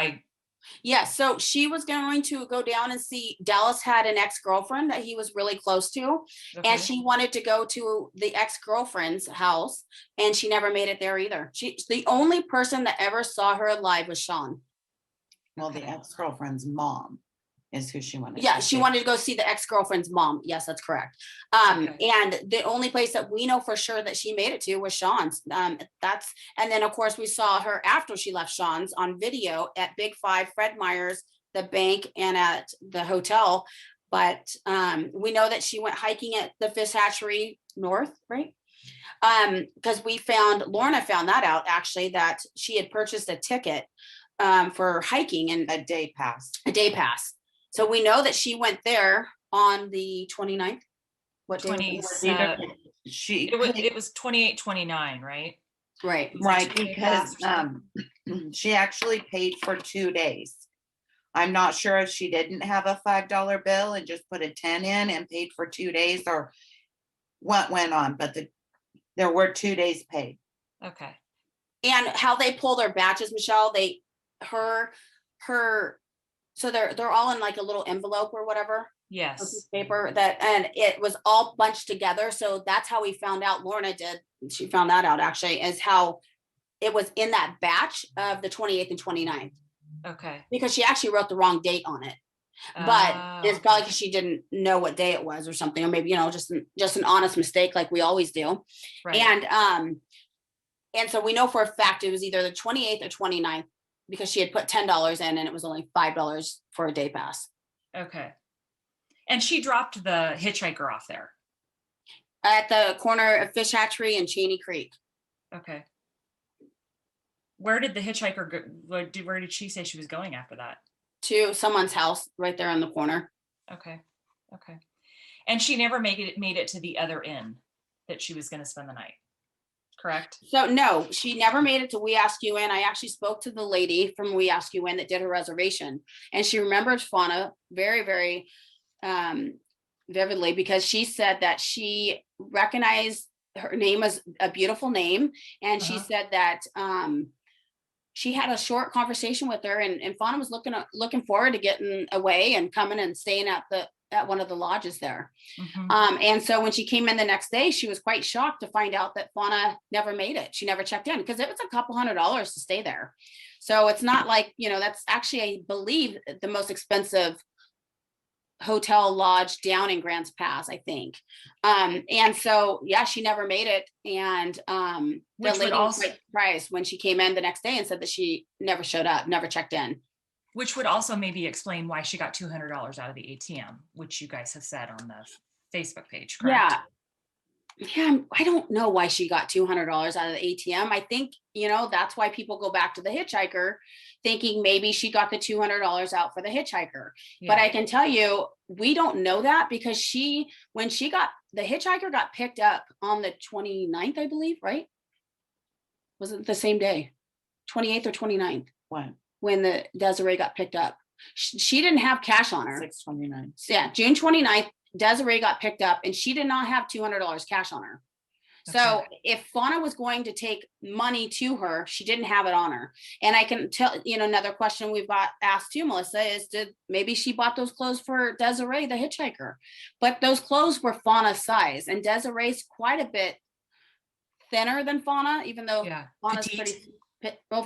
Yeah, so she was going to go down and see, Dallas had an ex-girlfriend that he was really close to, Okay. and she wanted to go to the ex-girlfriend's house, and she never made it there either. The only person that ever saw her alive was Sean. Well, the ex-girlfriend's mom is who she wanted. Yeah, to she see. wanted to go see the ex-girlfriend's mom. Yes, that's correct. Okay. And the only place that we know for sure that she made it to was Sean's. And then of course we saw her after she left Sean's on video at Big Five, Fred Meyer's, the bank, and at the hotel. But we know that she went hiking at the Fish Hatchery North, right? Because Lorna found that out actually, that she had purchased a ticket for hiking and A day pass. So we know that she went there on the 29th. What day? It was 28, 29, right? Right. Right, because she actually paid for 2 days. I'm not sure if she didn't have a $5 bill and just put a 10 in and paid for 2 days or what went on, but there were 2 days paid. Okay. And how they pull their batches, Michelle, so they're all in like a little envelope or whatever. Yes. Paper and it was all bunched together. So that's how we found out, Lorna did. She found that out actually, is how it was in that batch of the 28th and 29th. Okay. Because she actually wrote the wrong date on it. But it's probably because she didn't know what day it was or something, or maybe, just an honest mistake like we always do. Right. And so we know for a fact it was either the 28th or 29th because she had put $10 in and it was only $5 for a day pass. Okay. And she dropped the hitchhiker off there. At the corner of Fish Hatchery and Cheney Creek. Okay. Where did the hitchhiker go? Where did she say she was going after that? To someone's house right there in the corner. Okay. And she never made it to the other inn that she was going to spend the night. Correct? So no, she never made it to We Ask You In. I actually spoke to the lady from We Ask You In that did her reservation, and she remembered Fauna very, very vividly because she said that she recognized her name as a beautiful name, and she said that she had a short conversation with her, and Fauna was looking forward to getting away and coming and staying at one of the lodges there. Mm-hmm. And so when she came in the next day, she was quite shocked to find out that Fauna never made it. She never checked in because it was a couple $100 to stay there. So it's not like, that's actually, I believe, the most expensive hotel lodge down in Grants Pass, I think. And so, yeah, she never made it. And the lady was quite surprised when she came in the next day and said that she never showed up, never checked in. Which would also maybe explain why she got $200 out of the ATM, which you guys have said on the Facebook page, correct? Yeah, I don't know why she got $200 out of the ATM. I think, that's why people go back to the hitchhiker thinking maybe she got the $200 out for the hitchhiker. Yeah. But I can tell you, we don't know that because the hitchhiker got picked up on the 29th, I believe, right? Was it the same day? 28th or 29th? What? When the Desiree got picked up. She didn't have cash on her. 6/29. Yeah, June 29th, Desiree got picked up and she did not have $200 cash on her. So if Fauna was going to take money to her, she didn't have it on her. And I can tell, another question we've got asked too, Melissa, is maybe she bought those clothes for Desiree, the hitchhiker, but those clothes were Fauna's size, and Desiree's quite a bit thinner than Fauna, even though Fauna's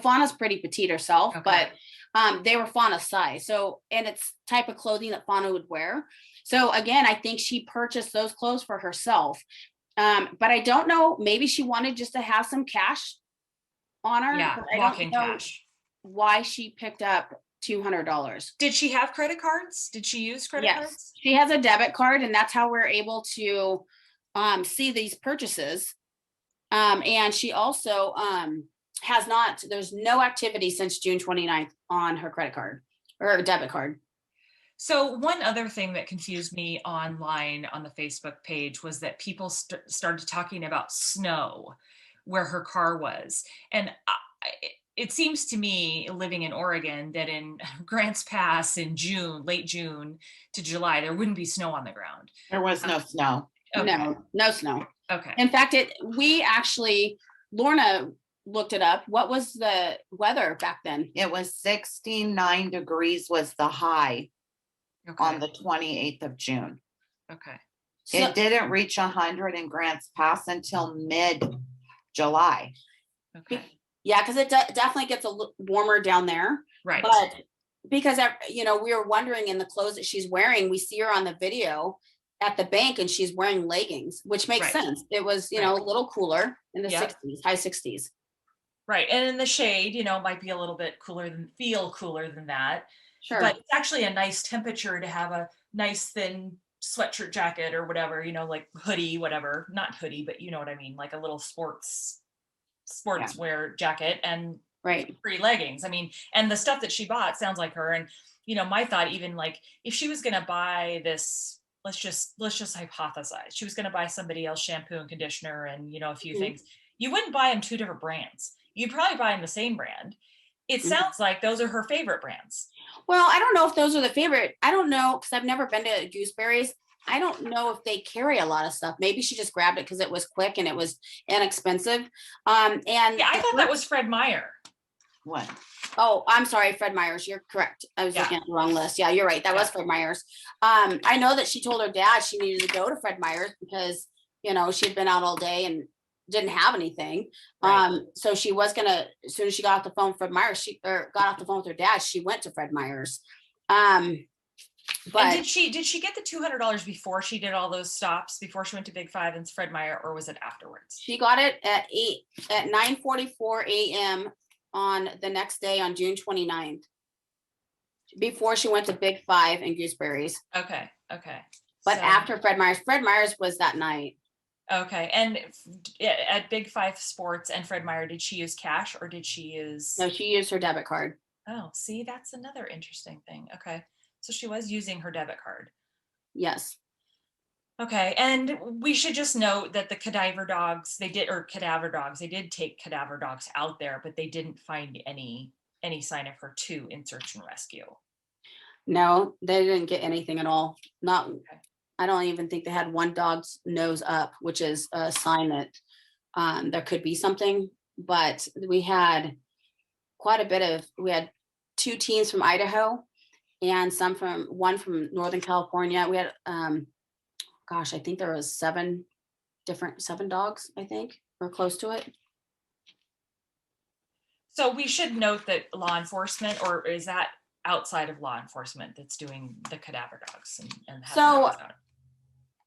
Fauna's pretty petite herself, but they were Fauna's size. So, and it's type of clothing that Fauna would wear. So again, I think she purchased those clothes for herself. But I don't know, maybe she wanted just to have some cash on her. Yeah, but I walk-in don't know cash. why she picked up $200. Did she have credit cards? Did she use credit cards? She has a debit card, and that's how we're able to see these purchases. And she also there's no activity since June 29th on her credit card or debit card. So one other thing that confused me online on the Facebook page was that people started talking about snow where her car was. And it seems to me, living in Oregon, that in Grants Pass in June, late June to July, there wouldn't be snow on the ground. There was no snow. Okay. No snow. Okay. In fact, Lorna looked it up. What was the weather back then? It was 69 degrees was the high on the 28th of June. Okay. It didn't reach 100 in Grants Pass until mid-July. Okay. Yeah, because it definitely gets a little warmer down there. Right. But because, we were wondering in the clothes that she's wearing, we see her on the video at the bank and she's wearing leggings, which makes sense. It was, a little cooler in the 60s, high 60s. Right. And in the shade, it might be a little bit cooler than that. Sure. But it's actually a nice temperature to have a nice thin sweatshirt jacket or whatever, like hoodie, whatever, not hoodie, but you know what I mean? Like a little sportswear jacket and free leggings. I mean, and the stuff that she bought sounds like her. And, my thought, even like if she was going to buy this, let's just hypothesize, she was going to buy somebody else shampoo and conditioner and, a few things, you wouldn't buy them two different brands. You'd probably buy them the same brand. It sounds like those are her favorite brands. Well, I don't know if those are the favorite. I don't know, because I've never been to Gooseberry's. I don't know if they carry a lot of stuff. Maybe she just grabbed it because it was quick and it was inexpensive. And I thought that was Fred Meyer. What? Oh, I'm sorry, Fred Meyer's. You're correct. I was looking at the wrong list. Yeah, you're right. That was Fred Meyer's. I know that she told her dad she needed to go to Fred Meyer's because, she'd been out all day and didn't have anything. So she was gonna, as soon as she got off the phone with Fred Meyer's, got off the phone with her dad, she went to Fred Meyer's. But and did she get the $200 before she did all those stops, before she went to Big Five and Fred Meyer, or was it afterwards? She got it at 9:44 a.m. on the next day on June 29th, before she went to Big Five and Gooseberry's. Okay. But after Fred Meyer's was that night. Okay. And at Big Five Sports and Fred Meyer, did she use cash or did she use? No, she used her debit card. Oh, see, that's another interesting thing. Okay. So she was using her debit card. Yes. Okay. And we should just note that the cadaver dogs, they did take cadaver dogs out there, but they didn't find any sign of her too in search and rescue. No, they didn't get anything at all. Not, okay. I don't even think they had one dog's nose up, which is a sign that there could be something. But we had we had 2 teams from Idaho and one from Northern California. We had, I think there was 7 dogs, I think, or close to it. So we should note that law enforcement, or is that outside of law enforcement that's doing the cadaver dogs and so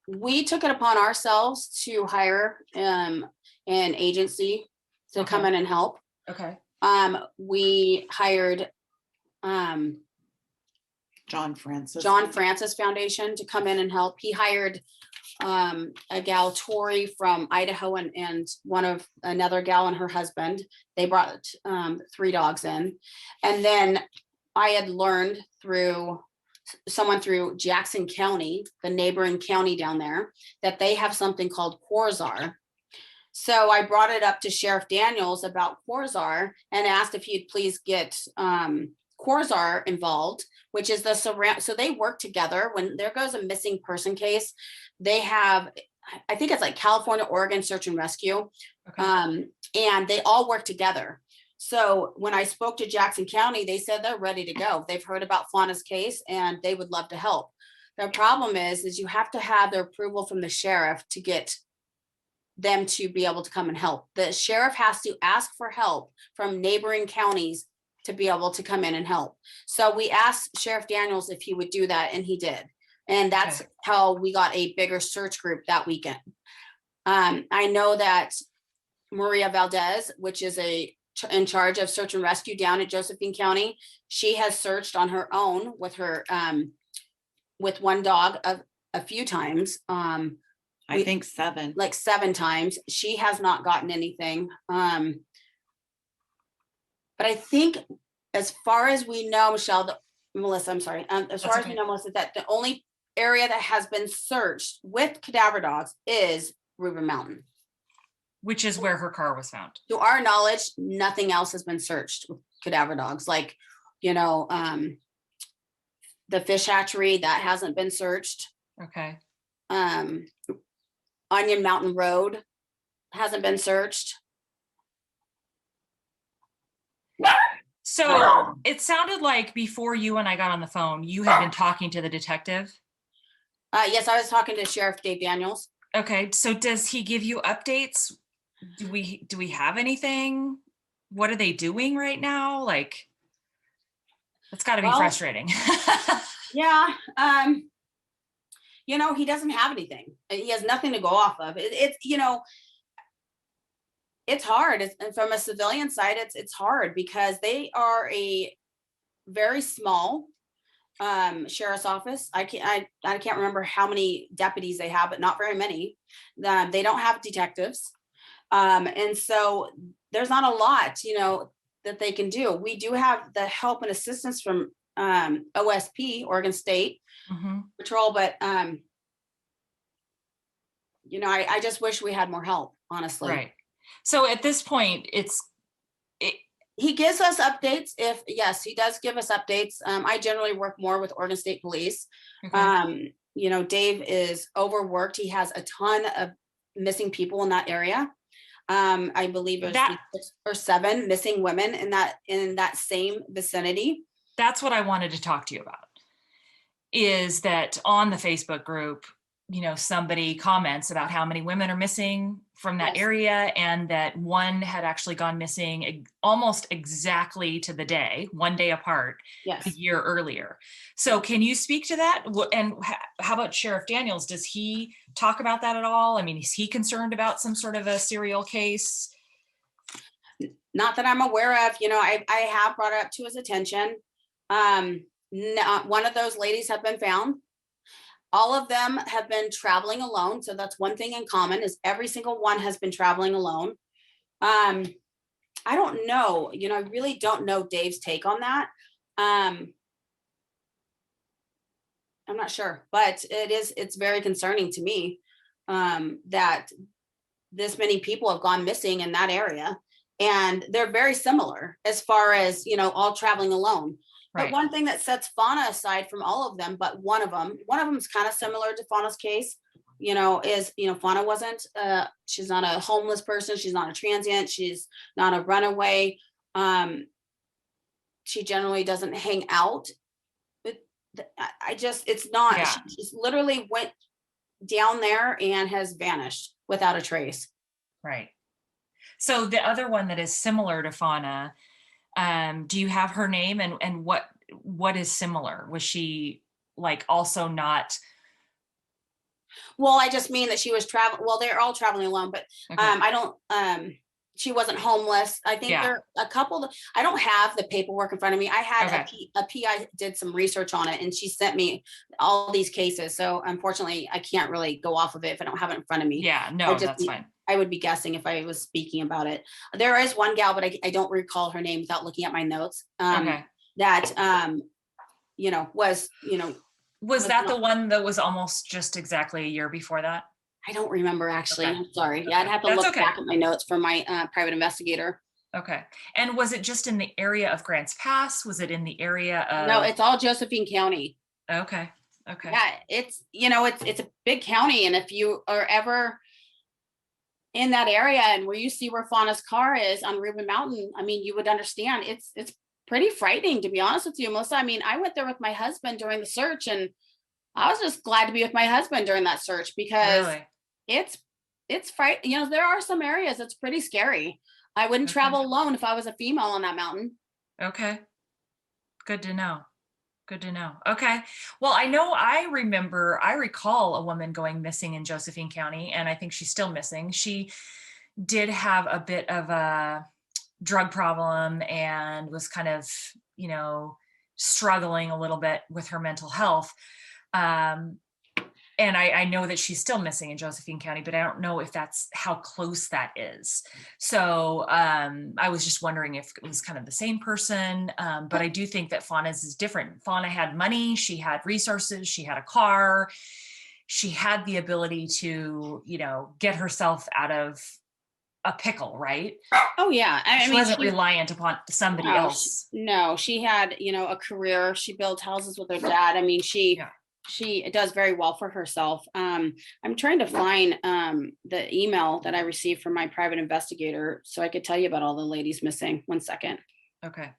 we took it upon ourselves to hire an agency to come in and help. Okay. We hired John Francis Foundation to come in and help. He hired a gal, Tori, from Idaho, and another gal and her husband. They brought 3 dogs in. And then I had learned through someone through Jackson County, the neighboring county down there, that they have something called Corzar. So I brought it up to Sheriff Daniels about Corzar and asked if he'd please get Corzar involved, which is the surround. So they work together. When there goes a missing person case, they have I think it's like California, Oregon Search and Rescue. Okay. And they all work together. So when I spoke to Jackson County, they said they're ready to go. They've heard about Fauna's case and they would love to help. The problem is you have to have their approval from the sheriff to get them to be able to come and help. The sheriff has to ask for help from neighboring counties to be able to come in and help. So we asked Sheriff Daniels if he would do that, and he did. And that's Okay. how we got a bigger search group that weekend. I know that Maria Valdez, which is in charge of search and rescue down at Josephine County, she has searched on her own with her with one dog a few times. I think 7. Like 7 times. She has not gotten anything. But I think as far as we know, Melissa, I'm sorry. As far as we know, Melissa, that the only area that has been searched with cadaver dogs is Ruber Mountain. Which is where her car was found. To our knowledge, nothing else has been searched with cadaver dogs. Like, the fish hatchery, that hasn't been searched. Okay. Onion Mountain Road hasn't been searched. So it sounded like before you and I got on the phone, you had been talking to the detective. Yes, I was talking to Sheriff Dave Daniels. Okay, so does he give you updates? Do we have anything? What are they doing right now? Like, that's got to be frustrating. Yeah. He doesn't have anything. He has nothing to go off of. It's hard. And from a civilian side, it's hard because they are a very small sheriff's office. I can't remember how many deputies they have, but not very many. They don't have detectives. And so there's not a lot, that they can do. We do have the help and assistance from OSP, Oregon State Patrol, but I just wish we had more help, honestly. Right. So at this point, he gives us updates. Yes, he does give us updates. I generally work more with Oregon State Police. okay. Dave is overworked. He has a ton of missing people in that area. I believe there's 6 or 7 missing women in that same vicinity. That's what I wanted to talk to you about, is that on the Facebook group, somebody comments about how many women are missing from that area, and that one had actually gone missing almost exactly to the day, one day apart, a year earlier. So can you speak to that? And how about Sheriff Daniels? Does he talk about that at all? I mean, is he concerned about some sort of a serial case? Not that I'm aware of. I have brought it up to his attention. One of those ladies have been found. All of them have been traveling alone. So that's one thing in common, is every single one has been traveling alone. I don't know, I really don't know Dave's take on that. I'm not sure, but it's very concerning to me that this many people have gone missing in that area, and they're very similar as far as, all traveling alone. But one thing that sets Fauna aside from all of them, but one of them is kind of similar to Fauna's case, is, Fauna wasn't, she's not a homeless person. She's not a transient. She's not a runaway. She generally doesn't hang out. It's not, she just literally went down there and has vanished without a trace. Right. So the other one that is similar to Fauna, do you have her name, and what is similar? Was she also not? Well, I just mean that she was traveling. Well, they're all traveling alone, but I don't. She wasn't homeless. I think there are a couple. I don't have the paperwork in front of me. I had a PI did some research on it, and she sent me all these cases. So unfortunately, I can't really go off of it if I don't have it in front of me. Yeah, no, that's fine. I would be guessing if I was speaking about it. There is one gal, but I don't recall her name without looking at my notes. That was that the one that was almost just exactly a year before that? I don't remember, actually. I'm sorry. Yeah, I'd have to look back at my notes for my private investigator. Okay. And was it just in the area of Grants Pass? Was it in the area of? No, it's all Josephine County. Okay. Okay. Yeah, it's a big county, and if you are ever in that area and where you see where Fauna's car is on Reuben Mountain, I mean, you would understand it's pretty frightening, to be honest with you, Melissa. I mean, I went there with my husband during the search, and I was just glad to be with my husband during that search because Really? it's fright. There are some areas that's pretty scary. I wouldn't Okay. travel alone if I was a female on that mountain. Okay. Good to know. Good to know. Okay. Well, I recall a woman going missing in Josephine County, and I think she's still missing. She did have a bit of a drug problem and was kind of, struggling a little bit with her mental health. And I know that she's still missing in Josephine County, but I don't know if that's how close that is. So I was just wondering if it was kind of the same person. But I do think that Fauna's is different. Fauna had money, she had resources, she had a car, she had the ability to, get herself out of a pickle, right? Oh yeah, I She mean, wasn't reliant upon somebody else. No, she had a career. She built houses with her dad. I mean, Yeah. she does very well for herself. I'm trying to find the email that I received from my private investigator so I could tell you about all the ladies missing. 1 second. Okay.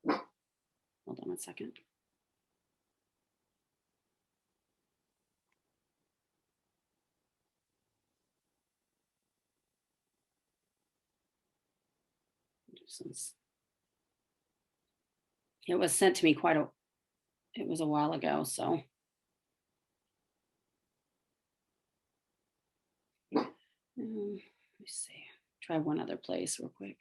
Hold on 1 second. It was sent to me it was a while ago, so. Let me see. Try one other place real quick.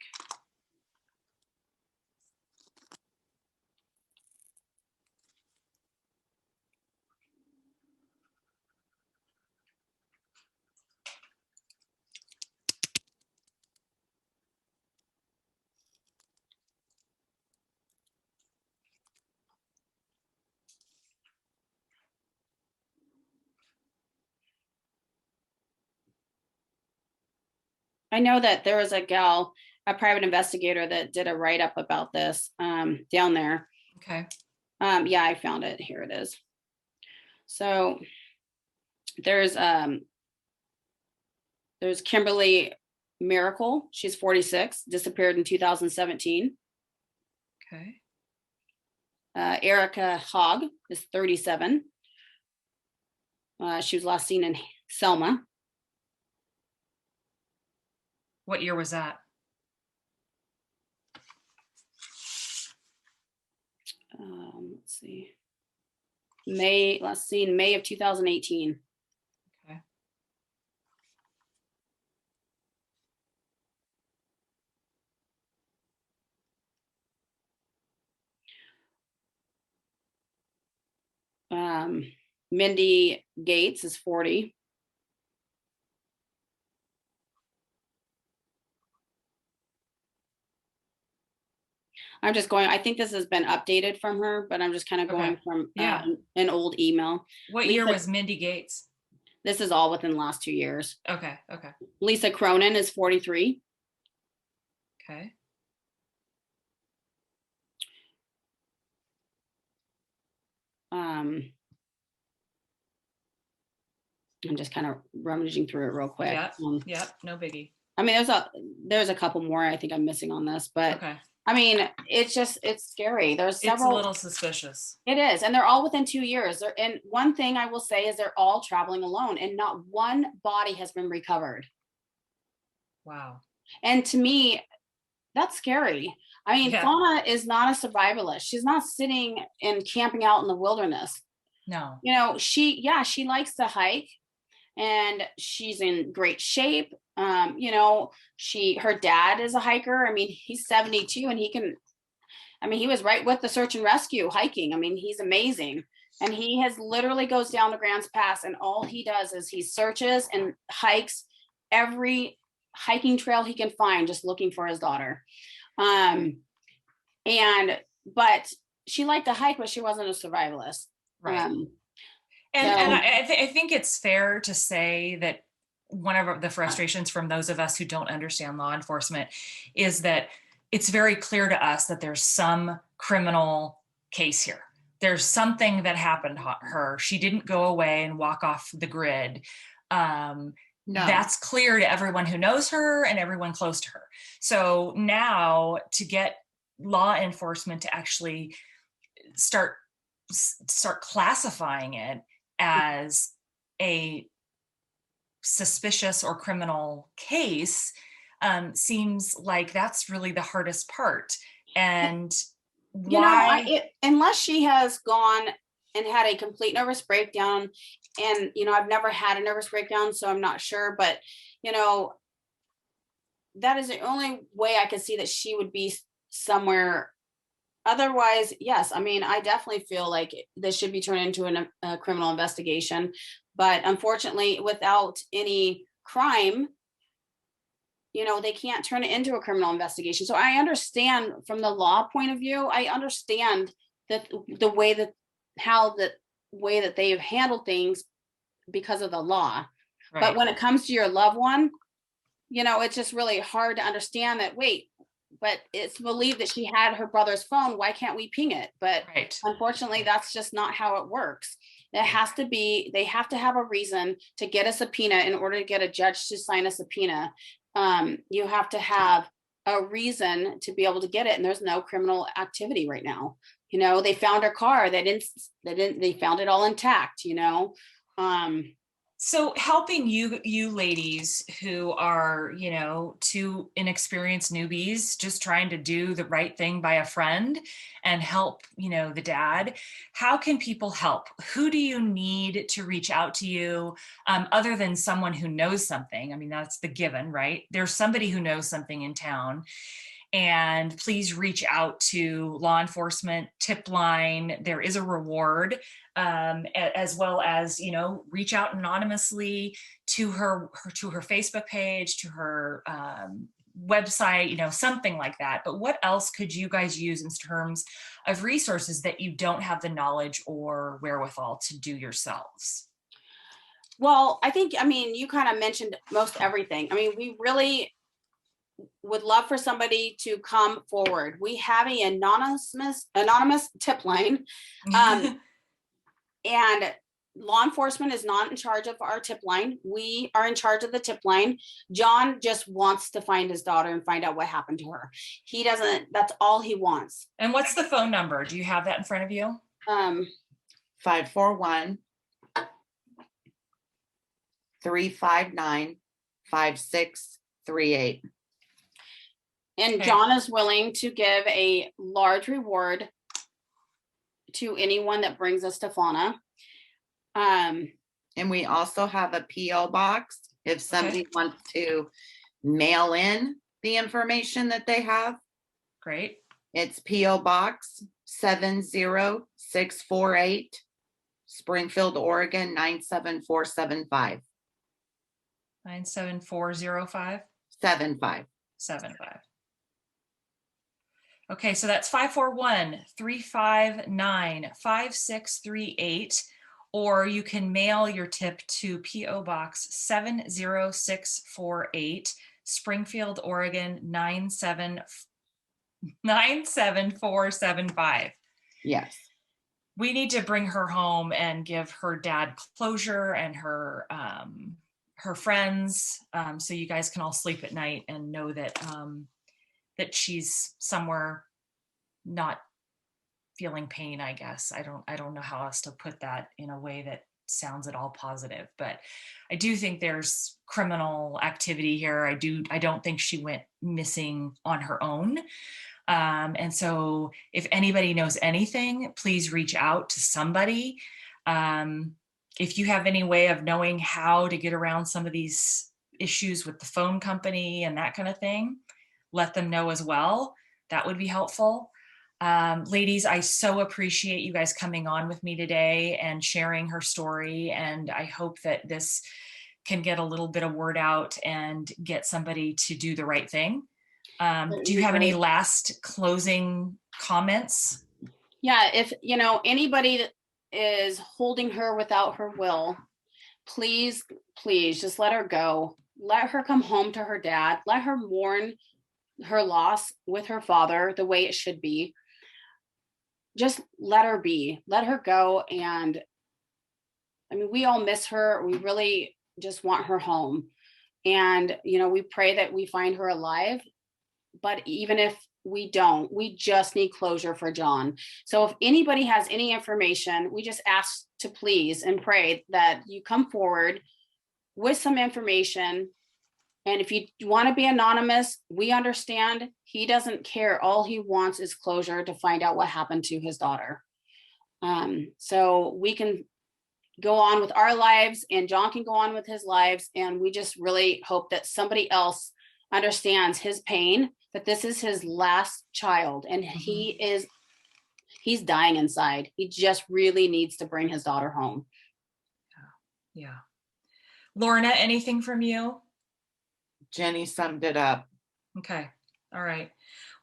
I know that there was a private investigator that did a write-up about this down there. Okay. Yeah, I found it. Here it is. So there's Kimberly Miracle. She's 46, disappeared in 2017. Okay. Erica Hogg is 37. She was last seen in Selma. What year was that? Let's see. Last seen May of 2018. Okay. Mindy Gates is 40. I'm just going, I think this has been updated from her, but I'm just kind of going Okay. from Yeah. an old email. What year was Mindy Gates? This is all within the last 2 years. Okay. Okay. Lisa Cronin is 43. Okay. I'm just kind of rummaging through it real quick. Yep. No biggie. I mean, there's a couple more I think I'm missing on this, but Okay. I mean, it's scary. There's several. It's a little suspicious. It is, and they're all within 2 years. And one thing I will say is they're all traveling alone, and not one body has been recovered. Wow. And to me, that's scary. I mean, Yeah. Fauna is not a survivalist. She's not sitting and camping out in the wilderness. No. She likes to hike, and she's in great shape. Her dad is a hiker. I mean, he's 72 and he was right with the search and rescue hiking. I mean, he's amazing. And he literally goes down the Grants Pass, and all he does is he searches and hikes every hiking trail he can find, just looking for his daughter. But she liked to hike, but she wasn't a survivalist. Right. And I think it's fair to say that one of the frustrations from those of us who don't understand law enforcement is that it's very clear to us that there's some criminal case here. There's something that happened to her. She didn't go away and walk off the grid. No. That's clear to everyone who knows her and everyone close to her. So now to get law enforcement to actually start classifying it as a suspicious or criminal case seems like that's really the hardest part. And why, unless she has gone and had a complete nervous breakdown, and I've never had a nervous breakdown, so I'm not sure, but that is the only way I could see that she would be somewhere. Otherwise, yes, I mean, I definitely feel like this should be turned into a criminal investigation, but unfortunately, without any crime, they can't turn it into a criminal investigation. So I understand from the law point of view, I understand that the way that they have handled things because of the law. right. But when it comes to your loved one, it's just really hard to understand that, wait, but it's believed that she had her brother's phone. Why can't we ping it? But right. unfortunately, that's just not how it works. They have to have a reason to get a subpoena in order to get a judge to sign a subpoena. You have to have a reason to be able to get it. And there's no criminal activity right now. They found her car. They found it all intact, So helping you ladies who are, two inexperienced newbies just trying to do the right thing by a friend and help, the dad, how can people help? Who do you need to reach out to you other than someone who knows something? I mean, that's the given, right? There's somebody who knows something in town. And please reach out to law enforcement tip line. There is a reward, as well as, reach out anonymously to her Facebook page, to her website, something like that. But what else could you guys use in terms of resources that you don't have the knowledge or wherewithal to do yourselves? Well, you kind of mentioned most everything. We really would love for somebody to come forward. We have an anonymous tip line, and law enforcement is not in charge of our tip line. We are in charge of the tip line. John just wants to find his daughter and find out what happened to her. He doesn't, that's all he wants. And what's the phone number? Do you have that in front of you? 541 359 5638. And Okay. John is willing to give a large reward to anyone that brings us to Fauna. And we also have a PO box if somebody wants to mail in the information that they have. Great. It's PO Box 70648, Springfield, Oregon 97475. 97405 75. 75. Okay, so that's 541-359-5638, or you can mail your tip to PO Box 70648, Springfield, Oregon 97475. Yes. We need to bring her home and give her dad closure and her friends, so you guys can all sleep at night and know that that she's somewhere not feeling pain, I guess. I don't know how else to put that in a way that sounds at all positive, but I do think there's criminal activity here. I don't think she went missing on her own. And so if anybody knows anything, please reach out to somebody. If you have any way of knowing how to get around some of these issues with the phone company and that kind of thing, let them know as well. That would be helpful. Ladies, I so appreciate you guys coming on with me today and sharing her story. And I hope that this can get a little bit of word out and get somebody to do the right thing. Do you have any last closing comments? Yeah, if anybody that is holding her without her will, please just let her go. Let her come home to her dad. Let her mourn her loss with her father the way it should be. Just let her be, let her go. And I mean, we all miss her. We really just want her home. And, you know, we pray that we find her alive. But even if we don't, we just need closure for John. So if anybody has any information, we just ask to please and pray that you come forward with some information. And if you want to be anonymous, we understand. He doesn't care. All he wants is closure to find out what happened to his daughter. So we can go on with our lives and John can go on with his lives. And we just really hope that somebody else understands his pain, that this is his last child and he's dying inside. He just really needs to bring his daughter home. Yeah. Lorna, anything from you? Jenny summed it up. Okay. All right.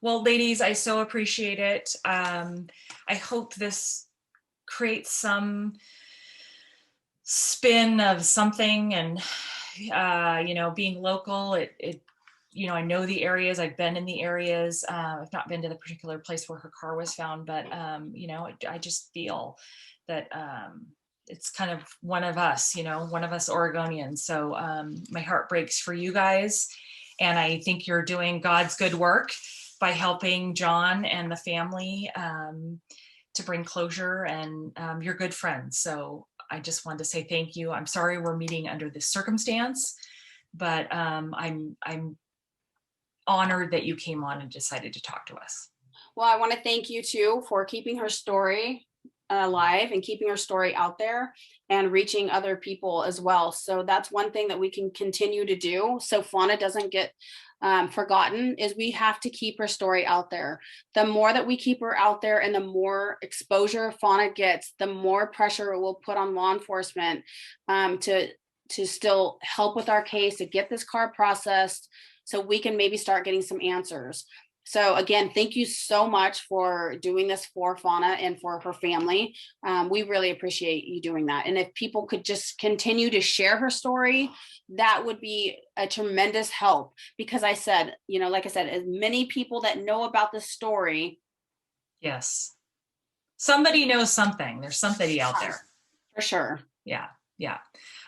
Well, ladies, I so appreciate it. I hope this creates some spin of something, and you know, being local, it you know, I know the areas, I've been in the areas. I've not been to the particular place where her car was found, but you know, I just feel that it's kind of one of us, you know, one of us Oregonians. So my heart breaks for you guys. And I think you're doing God's good work by helping John and the family to bring closure, and you're good friends. So I just wanted to say thank you. I'm sorry we're meeting under this circumstance, but I'm honored that you came on and decided to talk to us. Well, I want to thank you too for keeping her story alive and keeping her story out there and reaching other people as well. So that's one thing that we can continue to do so Fauna doesn't get forgotten, is we have to keep her story out there. The more that we keep her out there and the more exposure Fauna gets, the more pressure it will put on law enforcement to still help with our case, to get this car processed so we can maybe start getting some answers. So again, thank you so much for doing this for Fauna and for her family. We really appreciate you doing that. And if people could just continue to share her story, that would be a tremendous help. Because I said, you know, like I said, as many people that know about this story. Yes. Somebody knows something. There's somebody out there. For sure. Yeah. Yeah.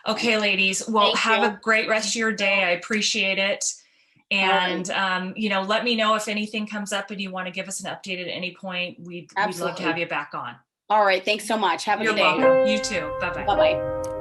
Okay, ladies. Well, have a great rest of your day. I appreciate it. And, you know, let me know if anything comes up and you want to give us an update at any point. We'd love to have you back on. All right. Thanks so much. Have a good day. You're welcome. You too. Bye-bye. Bye-bye.